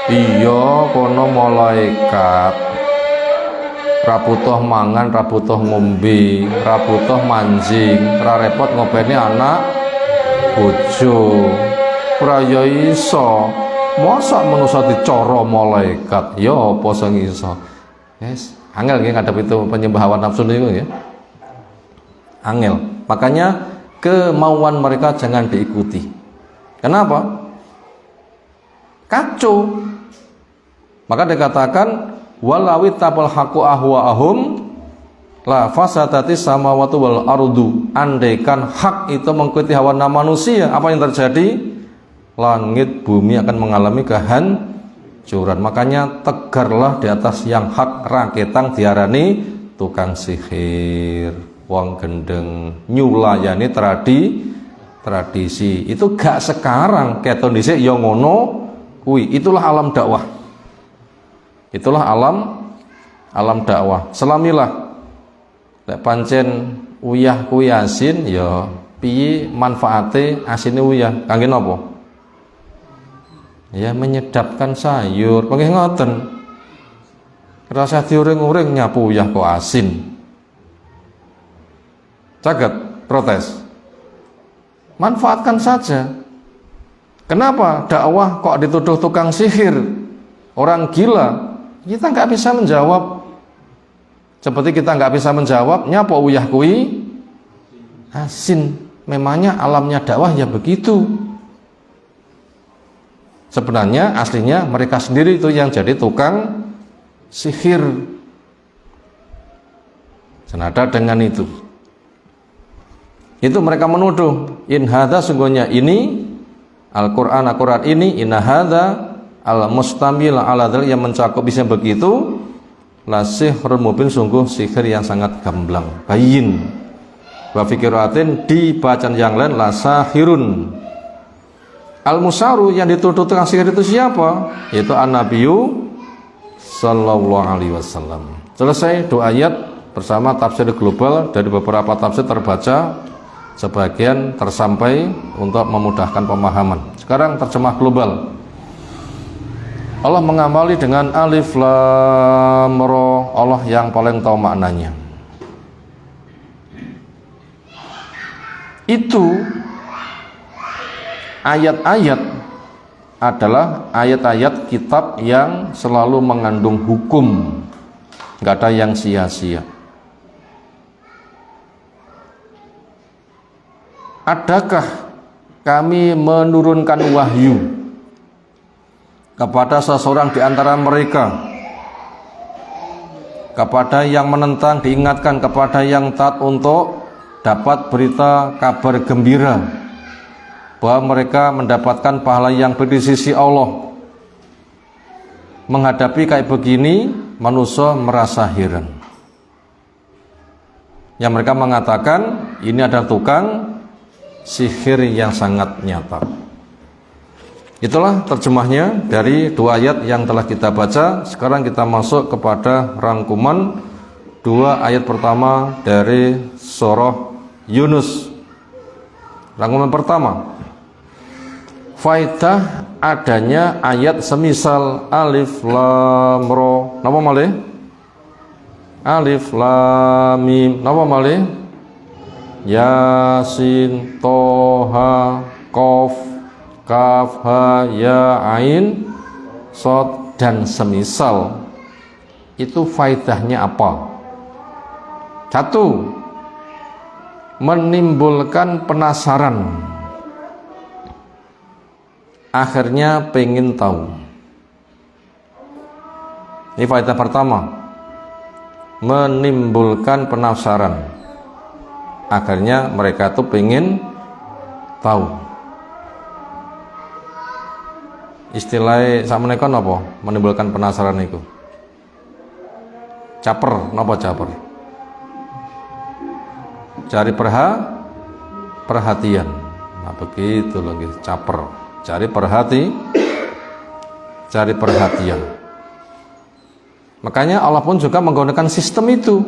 Iya, kono malaikat. ra butuh mangan, ra butuh ngombe, ra butuh manjing, ra repot ngopeni anak bojo. Ora ya iso. Mosok manusa dicara malaikat, ya apa sing iso? Yes, angel nggih ngadep itu penyembah hawa nafsu niku ya. Angel. Makanya kemauan mereka jangan diikuti. Kenapa? Kacau. Maka dikatakan walawi tabal haqu ahwaahum la fasadati samawati wal ardu. Andaikan hak itu mengikuti hawa manusia, apa yang terjadi? Langit bumi akan mengalami kehancuran. Makanya tegarlah di atas yang hak, raketang diarani tukang sihir, wong gendeng, nyulayani tradisi. Itu gak sekarang, keton dhisik ya ngono kuwi. Itulah alam dakwah. Itulah alam dakwah. Selamilah lek pancen uyah kuwi asin ya piye manfaate asine uyah? Kangge napa? Ya menyedapkan sayur, pengen ngoten. Rasa diuring-uring nyapu uyah kok asin. Caget, protes. Manfaatkan saja. Kenapa dakwah kok dituduh tukang sihir, orang gila? Kita nggak bisa menjawab. Seperti kita nggak bisa menjawab nyapu uyah kui asin. Memangnya alamnya dakwah ya begitu. Sebenarnya aslinya mereka sendiri itu yang jadi tukang sihir. Senada dengan itu mereka menuduh in hadza, sungguhnya ini Al-Quran ini inna hadza al-mustamil ala dzal, yang mencakup bisa begitu, la sihrun mubin, sungguh sihir yang sangat gamblang, bayin. Wa fikiratin, di bacaan yang lain la sahirun. Al-musaru, yang dituduh tukang sihir itu siapa? Yaitu an-nabiyyu sallallahu alaihi wasallam. Selesai 2 ayat bersama tafsir global dari beberapa tafsir terbaca, sebagian tersampai untuk memudahkan pemahaman. Sekarang terjemah global. Allah mengamali dengan alif lam ra, Allah yang paling tahu maknanya. Itu ayat-ayat adalah ayat-ayat kitab yang selalu mengandung hukum, nggak ada yang sia-sia. Adakah kami menurunkan wahyu kepada seseorang di antara mereka, kepada yang menentang diingatkan, kepada yang taat untuk dapat berita kabar gembira bahwa mereka mendapatkan pahala yang di sisi Allah? Menghadapi kayak begini, manusia merasa heran. Yang mereka mengatakan ini adalah tukang sihir yang sangat nyata. Itulah terjemahnya dari 2 ayat yang telah kita baca. Sekarang kita masuk kepada rangkuman 2 ayat pertama dari surah Yunus. Rangkuman pertama, faidah adanya ayat semisal alif lam ra. Napa malih? Alif lam mim. Napa malih? Yasin, Toha, Qaf, Kaf, Ha, Ya, Ain, Shad, dan semisal. Itu faedahnya apa? 1, menimbulkan penasaran, akhirnya pengen tahu. Ini faedah pertama, menimbulkan penasaran, akhirnya mereka tuh pengen tahu. Istilahnya sakmenika napa menimbulkan penasaran itu? Caper, napa caper? Cari perhatian. Nah begitu lagi caper, cari perhatian. Makanya Allah pun juga menggunakan sistem itu.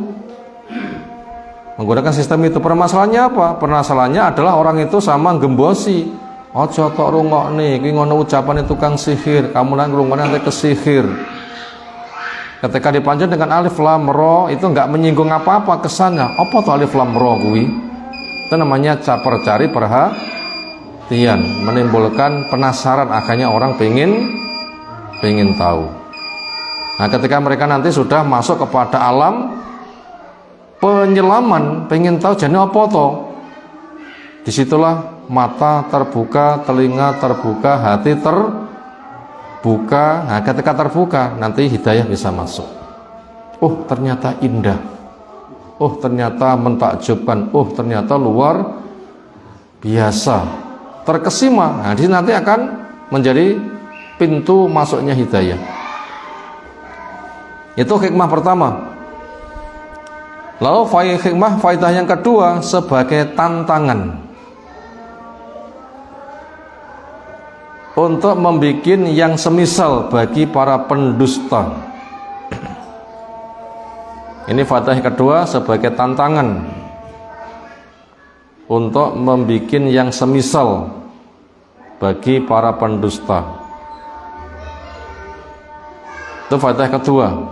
Permasalahannya apa? Permasalahannya adalah orang itu sama gembosi. Ojo tok rungokne, iki ngono ucapan tukang sihir, kamu nang rungokne nanti kesihir. Ketika dipanjang dengan alif lam ra itu enggak menyinggung apa-apa kesannya. Apa tuh alif lam ra kuwi? Itu namanya cari perhatian, menimbulkan penasaran, akhirnya orang pengen tahu. Nah, ketika mereka nanti sudah masuk kepada alam penyelaman, pengen tahu jadi apa toh? Disitulah mata terbuka, telinga terbuka, hati terbuka. Nah, ketika terbuka nanti hidayah bisa masuk. Oh, ternyata indah. Oh, ternyata mentakjubkan. Oh, ternyata luar biasa, terkesima. Nah, di nanti akan menjadi pintu masuknya hidayah. Itu hikmah pertama. Lalu faidah yang kedua sebagai tantangan untuk membuat yang semisal bagi para pendusta. Ini faidah kedua sebagai tantangan untuk membuat yang semisal bagi para pendusta. Itu faidah kedua.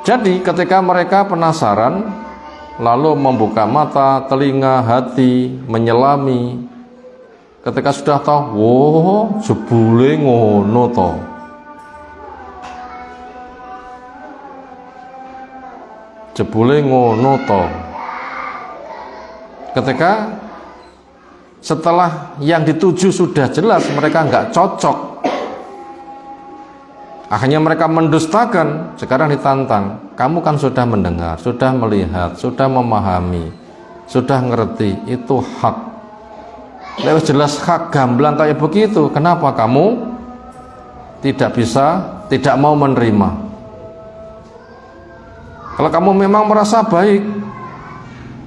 Jadi ketika mereka penasaran, lalu membuka mata, telinga, hati, menyelami, ketika sudah tahu, oh jebule ngono to. Jebule ngono to. Ketika setelah yang dituju sudah jelas mereka nggak cocok, akhirnya mereka mendustakan. Sekarang ditantang, kamu kan sudah mendengar, sudah melihat, sudah memahami, sudah ngerti, itu hak. Lewat jelas hak gamblang kayak begitu, kenapa kamu tidak mau menerima? Kalau kamu memang merasa baik,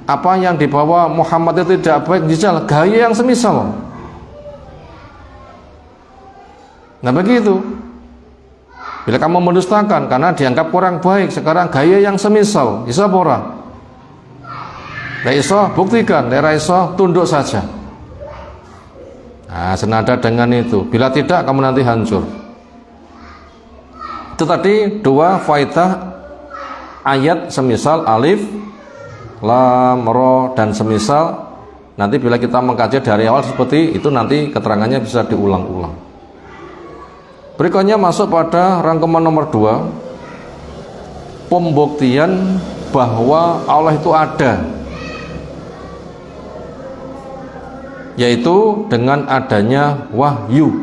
apa yang dibawa Muhammad itu tidak baik, jajal gaya yang semisal. Nah begitu. Bila kamu mendustakan karena dianggap kurang baik, sekarang gaya yang semisal, iso ora? Lah iso buktikan, lah iso tunduk saja. Nah, senada dengan itu. Bila tidak, kamu nanti hancur. Itu tadi dua faidah ayat semisal alif, lam, ra dan semisal. Nanti bila kita mengkaji dari awal seperti itu, nanti keterangannya bisa diulang-ulang. Berikutnya masuk pada rangkuman nomor 2, pembuktian bahwa Allah itu ada, yaitu dengan adanya wahyu.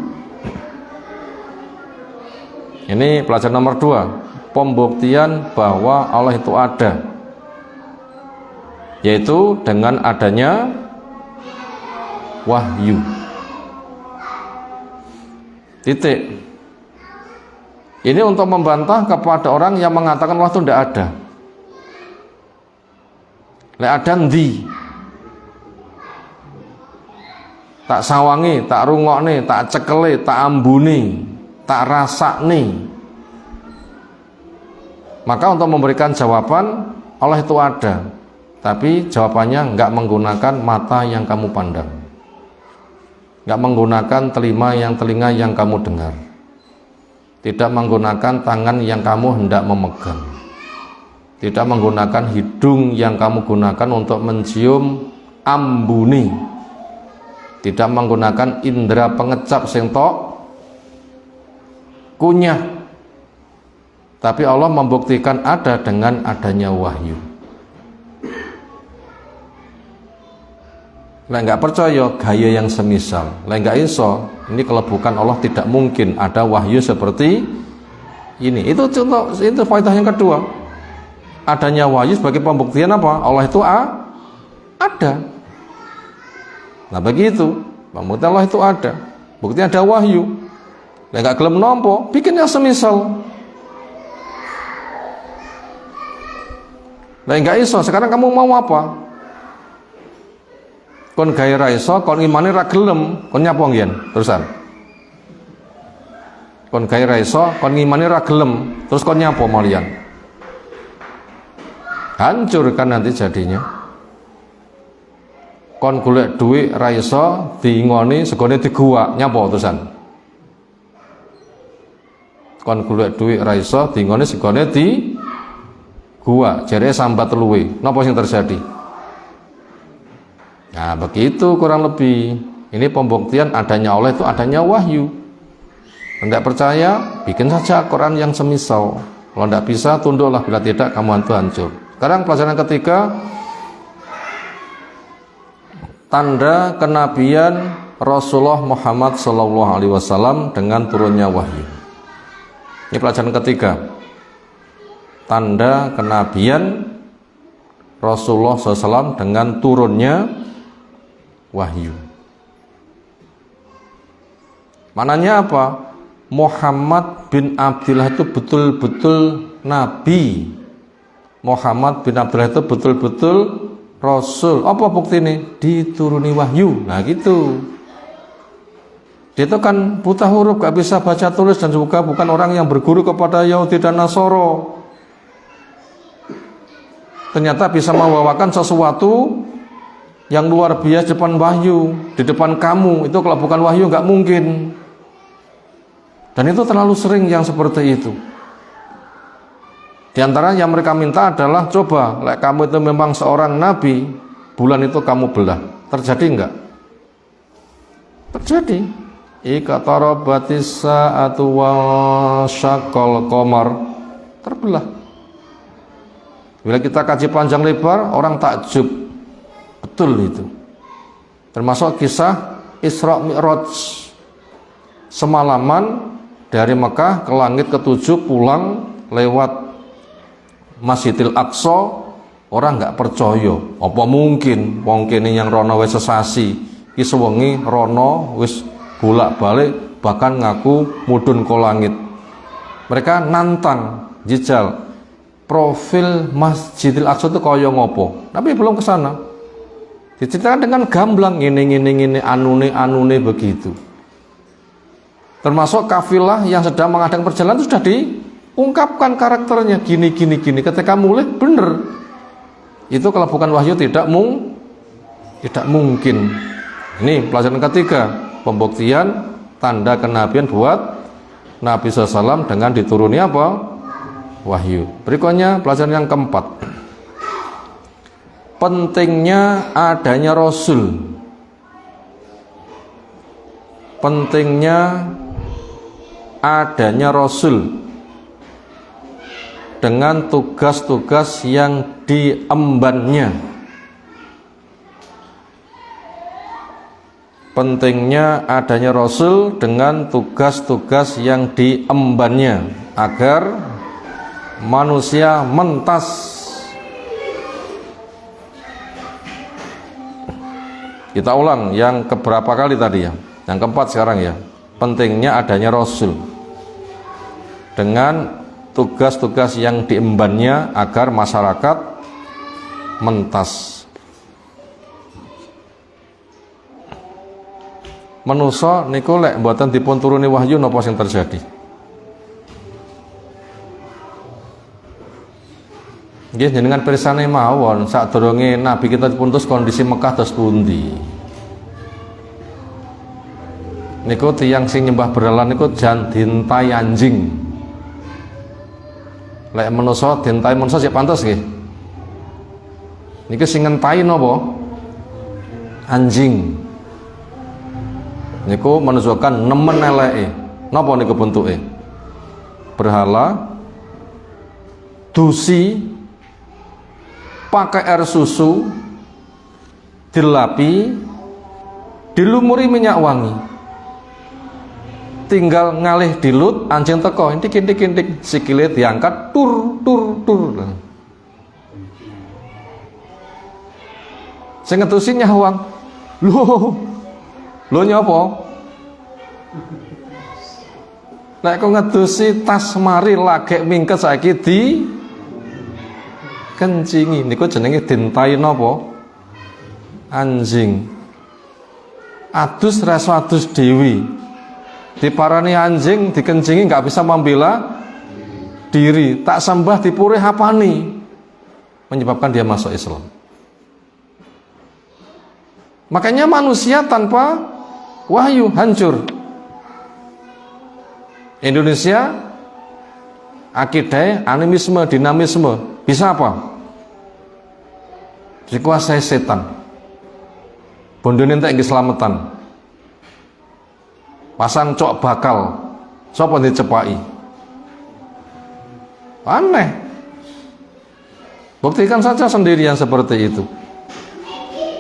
Ini pelajaran nomor 2, pembuktian bahwa Allah itu ada, yaitu dengan adanya wahyu. Titik. Ini untuk membantah kepada orang yang mengatakan Allah itu tidak ada. Lek ada ndi? Tak sawangi, tak rungokne, tak cekele, tak ambuni, tak rasakne. Maka untuk memberikan jawaban Allah itu ada, tapi jawabannya enggak menggunakan mata yang kamu pandang, enggak menggunakan telinga yang kamu dengar, tidak menggunakan tangan yang kamu hendak memegang, tidak menggunakan hidung yang kamu gunakan untuk mencium ambuni, tidak menggunakan indera pengecap sing tok kunyah, tapi Allah membuktikan ada dengan adanya wahyu. Lah enggak percaya gaya yang semisal, lah enggak iso, ini kalau bukan Allah tidak mungkin ada wahyu seperti ini. Itu contoh, itu faidah yang kedua. Adanya wahyu sebagai pembuktian apa? Allah itu ada. Nah begitu, pembuktian Allah itu ada. Buktinya ada wahyu. Lah enggak gelem nampa, bikin yang semisal. Lah enggak iso, sekarang kamu mau apa? Kon gawe ra iso, kon imane ra gelem, kon nyapa nggen? Terusan. Kon gawe ra iso, kon imane ra gelem, terus kon nyapa malian? Hancur kan nanti jadinya. Kon golek dhuwit ra iso, diingoni segone diguwak, nyapa terusan? kon golek dhuwit ra iso dingone segone di gua jere sambat luwe. Napa sing terjadi? Nah, begitu kurang lebih. Ini pembuktian adanya Allah itu adanya wahyu. Tidak percaya, bikin saja Quran yang semisal. Kalau tidak bisa, tunduklah. Bila tidak, kamu hancur. Sekarang pelajaran ketiga, tanda kenabian Rasulullah Muhammad SAW dengan turunnya wahyu. Ini pelajaran ketiga. Tanda kenabian Rasulullah SAW dengan turunnya wahyu. Maknanya apa? Muhammad bin Abdullah itu betul-betul nabi. Muhammad bin Abdullah itu betul-betul rasul. Apa bukti ini? Dituruni wahyu. Nah gitu. Dia itu kan buta huruf, gak bisa baca tulis, dan juga bukan orang yang berguru kepada Yahudi dan Nasoro. Ternyata bisa membawakan sesuatu yang luar biasa depan wahyu, di depan kamu. Itu kalau bukan wahyu gak mungkin. Dan itu terlalu sering yang seperti itu. Di antara yang mereka minta adalah, coba, kamu itu memang seorang nabi, bulan itu kamu belah. Terjadi enggak? Terjadi. Iqtarabatis sa'atu wa syaqqal qamar. Terbelah. Bila kita kaji panjang lebar, orang takjub. Betul itu. Termasuk kisah Isra Mi'raj. Semalaman dari Mekah ke langit ketujuh, pulang lewat Masjidil Aqsa, orang nggak percaya. Apa mungkin wong kene yang rono wis sesasi, iki sewengi rono wis bolak-balik, bahkan ngaku mudhun ke langit. Mereka nantang jejal profil Masjidil Aqsa itu kaya ngopo, tapi belum ke sana. Diceritakan dengan gamblang, ngene anune begitu. Termasuk kafilah yang sedang mengadakan perjalanan itu sudah diungkapkan karakternya gini. Ketika mulai bener. Itu kalau bukan wahyu tidak mungkin. Ini pelajaran ketiga, pembuktian tanda kenabian buat Nabi SAW dengan dituruni apa? Wahyu. Berikutnya pelajaran yang keempat, pentingnya adanya Rasul. Pentingnya adanya Rasul dengan tugas-tugas yang diembannya. Pentingnya adanya Rasul dengan tugas-tugas yang diembannya agar manusia mentas. Kita ulang yang keberapa kali tadi ya? Yang keempat sekarang ya. Pentingnya adanya Rasul dengan tugas-tugas yang diembannya agar masyarakat mentas. Manusa niku lek mboten dipun turuni wahyu napa sing terjadi? Nggih jenengan pirsane mawon sadurunge nabi kita dipuntus kondisi Mekah terus pundi. Niku tiyang sing nyembah berhala niku jan dintai anjing. Lek manusa dintai manusa sik pantes nggih. Niku sing ngentai napa? Anjing. Niku menunjukkan nemen eleke. Napa niku bentuke? Berhala dusi pakai air susu dilapi dilumuri minyak wangi. Tinggal ngalih dilut, anjing teko, intik sikile diangkat, tur. Sing ngetusi nyawang. Lho nyapa? Nek kok ngetusi tas mari lagek mingket saiki di kencingi. Niku jenenge dintai napa? Anjing. Adus reso adus dewi. Diparani anjing dikencingi nggak bisa membela diri, tak sembah dipurih hapani, menyebabkan dia masuk Islam. Makanya manusia tanpa wahyu hancur. Indonesia akidah, animisme, dinamisme. Bisa apa? Dikuasai setan. Bondone entek nggih slametan. Pasang cok bakal, sapa dicepaki? Aneh. Buktikan saja sendiri yang seperti itu.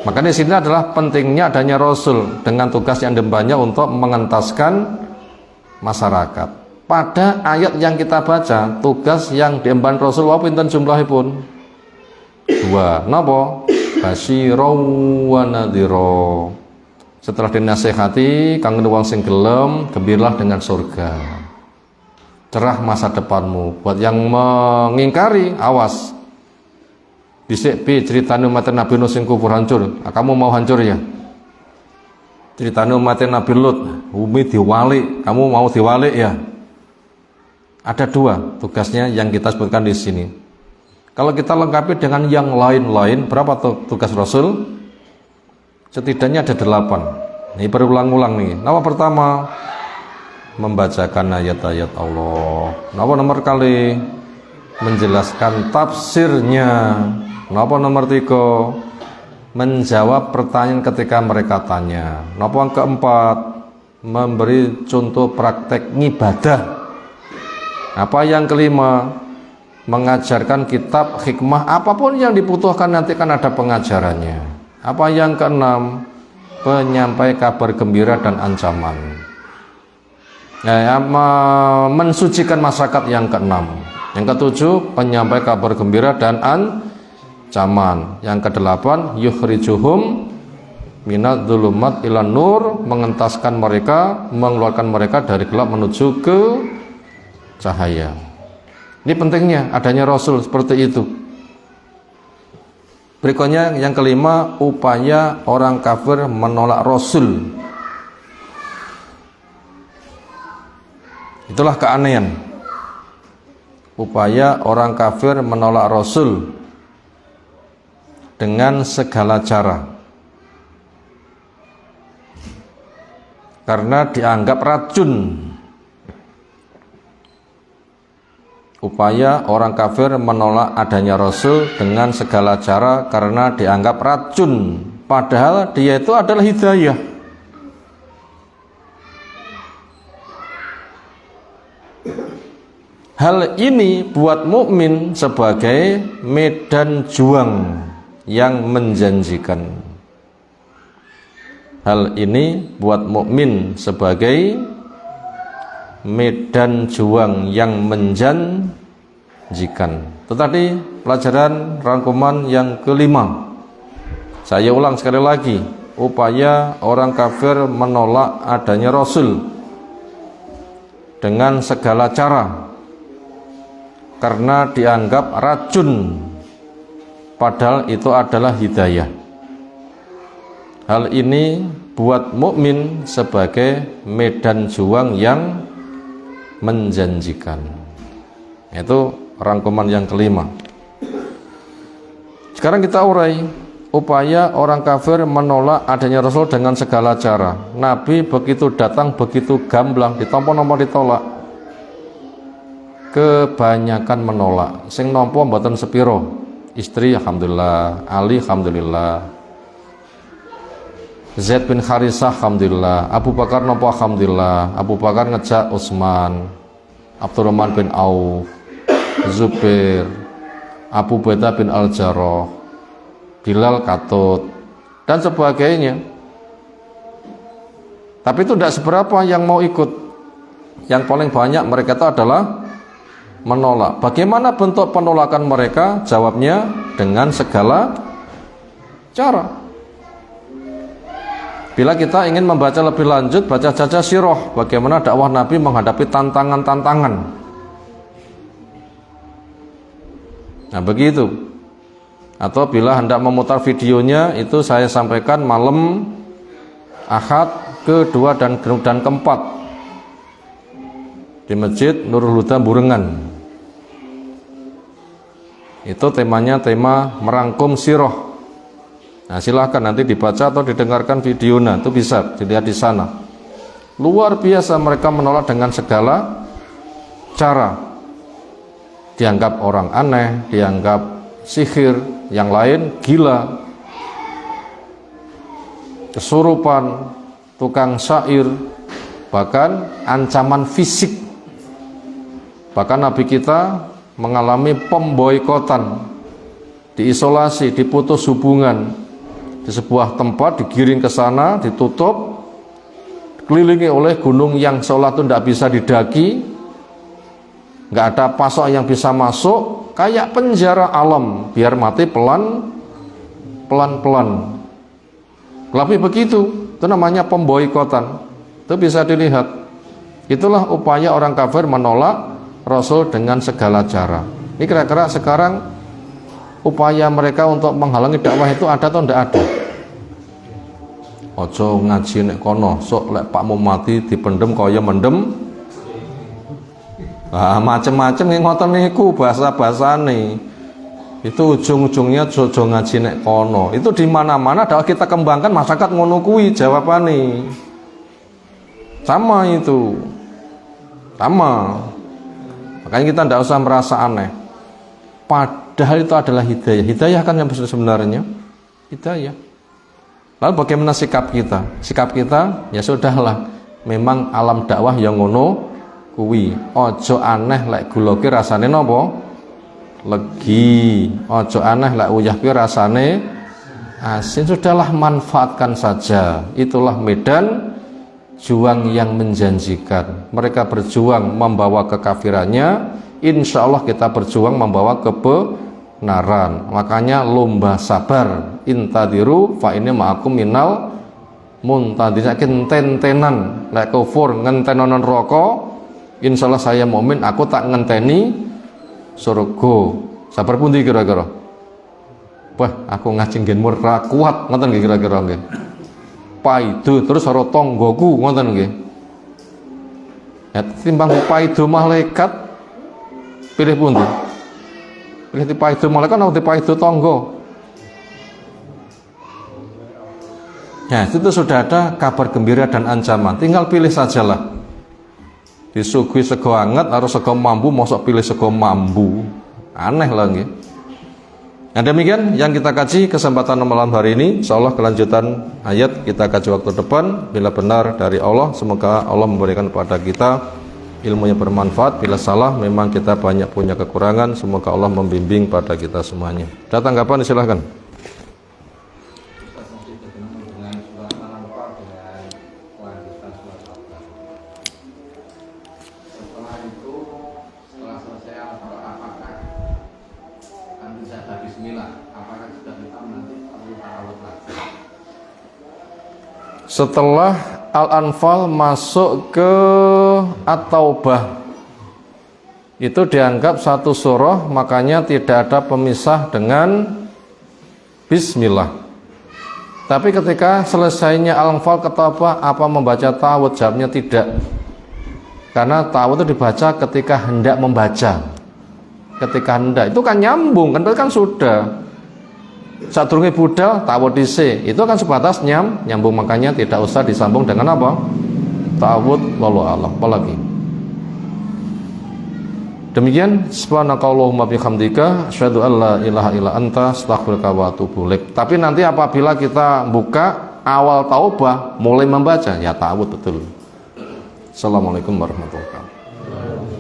Maka di sini adalah pentingnya adanya Rasul dengan tugas yang banyak untuk mengentaskan masyarakat. Pada ayat yang kita baca, tugas yang diemban Rasul wa pinten jumlahipun? 2. Napa? Basyira wa nadhira. Setelah dinasihati, kanggo wong sing gelem, gembiralah dengan surga. Cerah masa depanmu. Buat yang mengingkari, awas. Dhisik pi ceritane umat Nabi Nuh sing kufur hancur. Kamu mau hancur ya? Ceritane umat Nabi Lut, bumi diwalik, kamu mau diwalik ya? Ada 2 tugasnya yang kita sebutkan di sini. Kalau kita lengkapi dengan yang lain-lain, berapa tugas Rasul? Setidaknya ada 8. Ini berulang-ulang nih. Nama pertama, membacakan ayat-ayat Allah. Nama nomor kali, menjelaskan tafsirnya. Napa nomor 3, menjawab pertanyaan ketika mereka tanya. Napa yang keempat, memberi contoh praktek ngibadah. Apa yang kelima, mengajarkan kitab hikmah, apapun yang dibutuhkan nanti kan ada pengajarannya. Apa yang keenam, penyampai kabar gembira dan ancaman. Mensucikan masyarakat yang keenam. Yang ketujuh, penyampai kabar gembira dan ancaman. Yang kedelapan, yukhrijuhum minadz dzulumat ilan nur, mengentaskan mereka, mengeluarkan mereka dari gelap menuju ke cahaya. Ini pentingnya adanya Rasul seperti itu. Berikutnya yang kelima, upaya orang kafir menolak Rasul. Itulah keanehan. Upaya orang kafir menolak Rasul dengan segala cara. Karena dianggap racun. Upaya orang kafir menolak adanya Rasul dengan segala cara karena dianggap racun. Padahal dia itu adalah hidayah. Hal ini buat mukmin sebagai medan juang yang menjanjikan. Hal ini buat mukmin sebagai medan juang yang menjanjikan. Itu tadi pelajaran rangkuman yang kelima. Saya ulang sekali lagi, upaya orang kafir menolak adanya Rasul dengan segala cara karena dianggap racun, padahal itu adalah hidayah. Hal ini buat mukmin sebagai medan juang yang menjanjikan. Itu rangkuman yang kelima. Sekarang kita urai upaya orang kafir menolak adanya Rasul dengan segala cara. Nabi begitu datang begitu gamblang, ditampa-nampa ditolak. Kebanyakan menolak. Sing nampa mboten sepiro. Istri alhamdulillah, Ali alhamdulillah, Zaid bin Harisah alhamdulillah, Abu Bakar nampa alhamdulillah, Abu Bakar ngejak Utsman, Abdurrahman bin Auf, Zubair, Abu Ubaidah bin Al-Jarrah, Bilal katut, dan sebagainya. Tapi itu tidak seberapa yang mau ikut. Yang paling banyak mereka itu adalah menolak. Bagaimana bentuk penolakan mereka? Jawabnya dengan segala cara. Bila kita ingin membaca lebih lanjut, baca saja sirah bagaimana dakwah Nabi menghadapi tantangan-tantangan. Nah begitu. Atau bila hendak memutar videonya, itu saya sampaikan malam Ahad kedua dan keempat di Masjid Nurul Huda Burengan. Itu temanya tema merangkum sirah. Nah silahkan nanti dibaca atau didengarkan videonya, itu bisa dilihat di sana. Luar biasa mereka menolak dengan segala cara. dianggap orang aneh, dianggap sihir, yang lain gila, kesurupan, tukang syair, bahkan ancaman fisik. Bahkan Nabi kita mengalami pemboikotan, diisolasi, diputus hubungan di sebuah tempat, digiring ke sana, ditutup, dikelilingi oleh gunung yang seolah itu tidak bisa didaki, nggak ada pasok yang bisa masuk, kayak penjara alam, biar mati pelan-pelan. Tapi begitu, itu namanya pemboikotan. Itu bisa dilihat. Itulah upaya orang kafir menolak Rasul dengan segala cara. Ini kira-kira sekarang upaya mereka untuk menghalangi dakwah itu ada atau tidak ada? Ojo ngaji nek kono, sok lek Pak mau mati dipendem kaya mendem. Nah, macem-macem yang ngoten niku bahasa-bahasane. Itu ujung-ujungnya ojo ngaji nek kono. Itu di mana-mana dakwah kita kembangkan masyarakat ngono kuwi jawabane. Sama itu. Sama. Makanya kita tidak usah merasa aneh. Padahal itu adalah hidayah. Hidayah kan yang sebenarnya hidayah. Lalu bagaimana sikap kita? Sikap kita ya sudahlah. Memang alam dakwah yang ngono kuwi. Ojo aneh lek gula ki rasane napa? Legi. Ojo aneh lek uyah ki rasane asin. Sudahlah, manfaatkan saja. Itulah medan juang yang menjanjikan. Mereka berjuang membawa kekafirannya, insya Allah kita berjuang membawa kebenaran. Makanya lomba sabar, intadiru fa ini ma'akum minal muntadir. Ngenten-tenan lek kufur ngentenonan roko, insya Allah saya mukmin, aku tak ngenteni surga. Sabar pundi kira-kira? Wah, aku ngaji ngen murah kuat ngoten kira-kira nggih. Paidu terus karo tanggoku ngoten nggih. Ya timbang paidu malaikat pilih pundi? Pilih paidu malaikat atau paidu tangga? Ya, itu sudah ada kabar gembira dan ancaman. Tinggal pilih sajalah. Disuguhi sego anget harus sego mambu, mosok pilih sego mambu. Aneh lah nggih. Nah, demikian yang kita kaji kesempatan malam hari ini. Insyaallah kelanjutan ayat kita kaji waktu depan. Bila benar dari Allah, semoga Allah memberikan kepada kita ilmu yang bermanfaat. Bila salah, memang kita banyak punya kekurangan. Semoga Allah membimbing pada kita semuanya. Ada tanggapan? Silahkan. Setelah Al-Anfal masuk ke At-Taubah, itu dianggap satu surah, makanya tidak ada pemisah dengan Bismillah. Tapi ketika selesainya Al-Anfal ke Taubah, apa membaca ta'awudz? Jawabnya tidak. Karena ta'awudz itu dibaca ketika hendak membaca. Ketika hendak, itu kan nyambung, kan sudah. Sadurunge budal ta'awudz dhisik, itu kan sebatas nyambung, makanya tidak usah disambung dengan apa? Ta'awudz, wallahu a'lam. Apalagi demikian, subhanakallahumma bihamdika asyhadu an la ilaha illa anta astaghfiruka wa atubu ilaik. Tapi nanti apabila kita buka awal taubah mulai membaca ya ta'awudz betul. Assalamualaikum warahmatullahi wabarakatuh.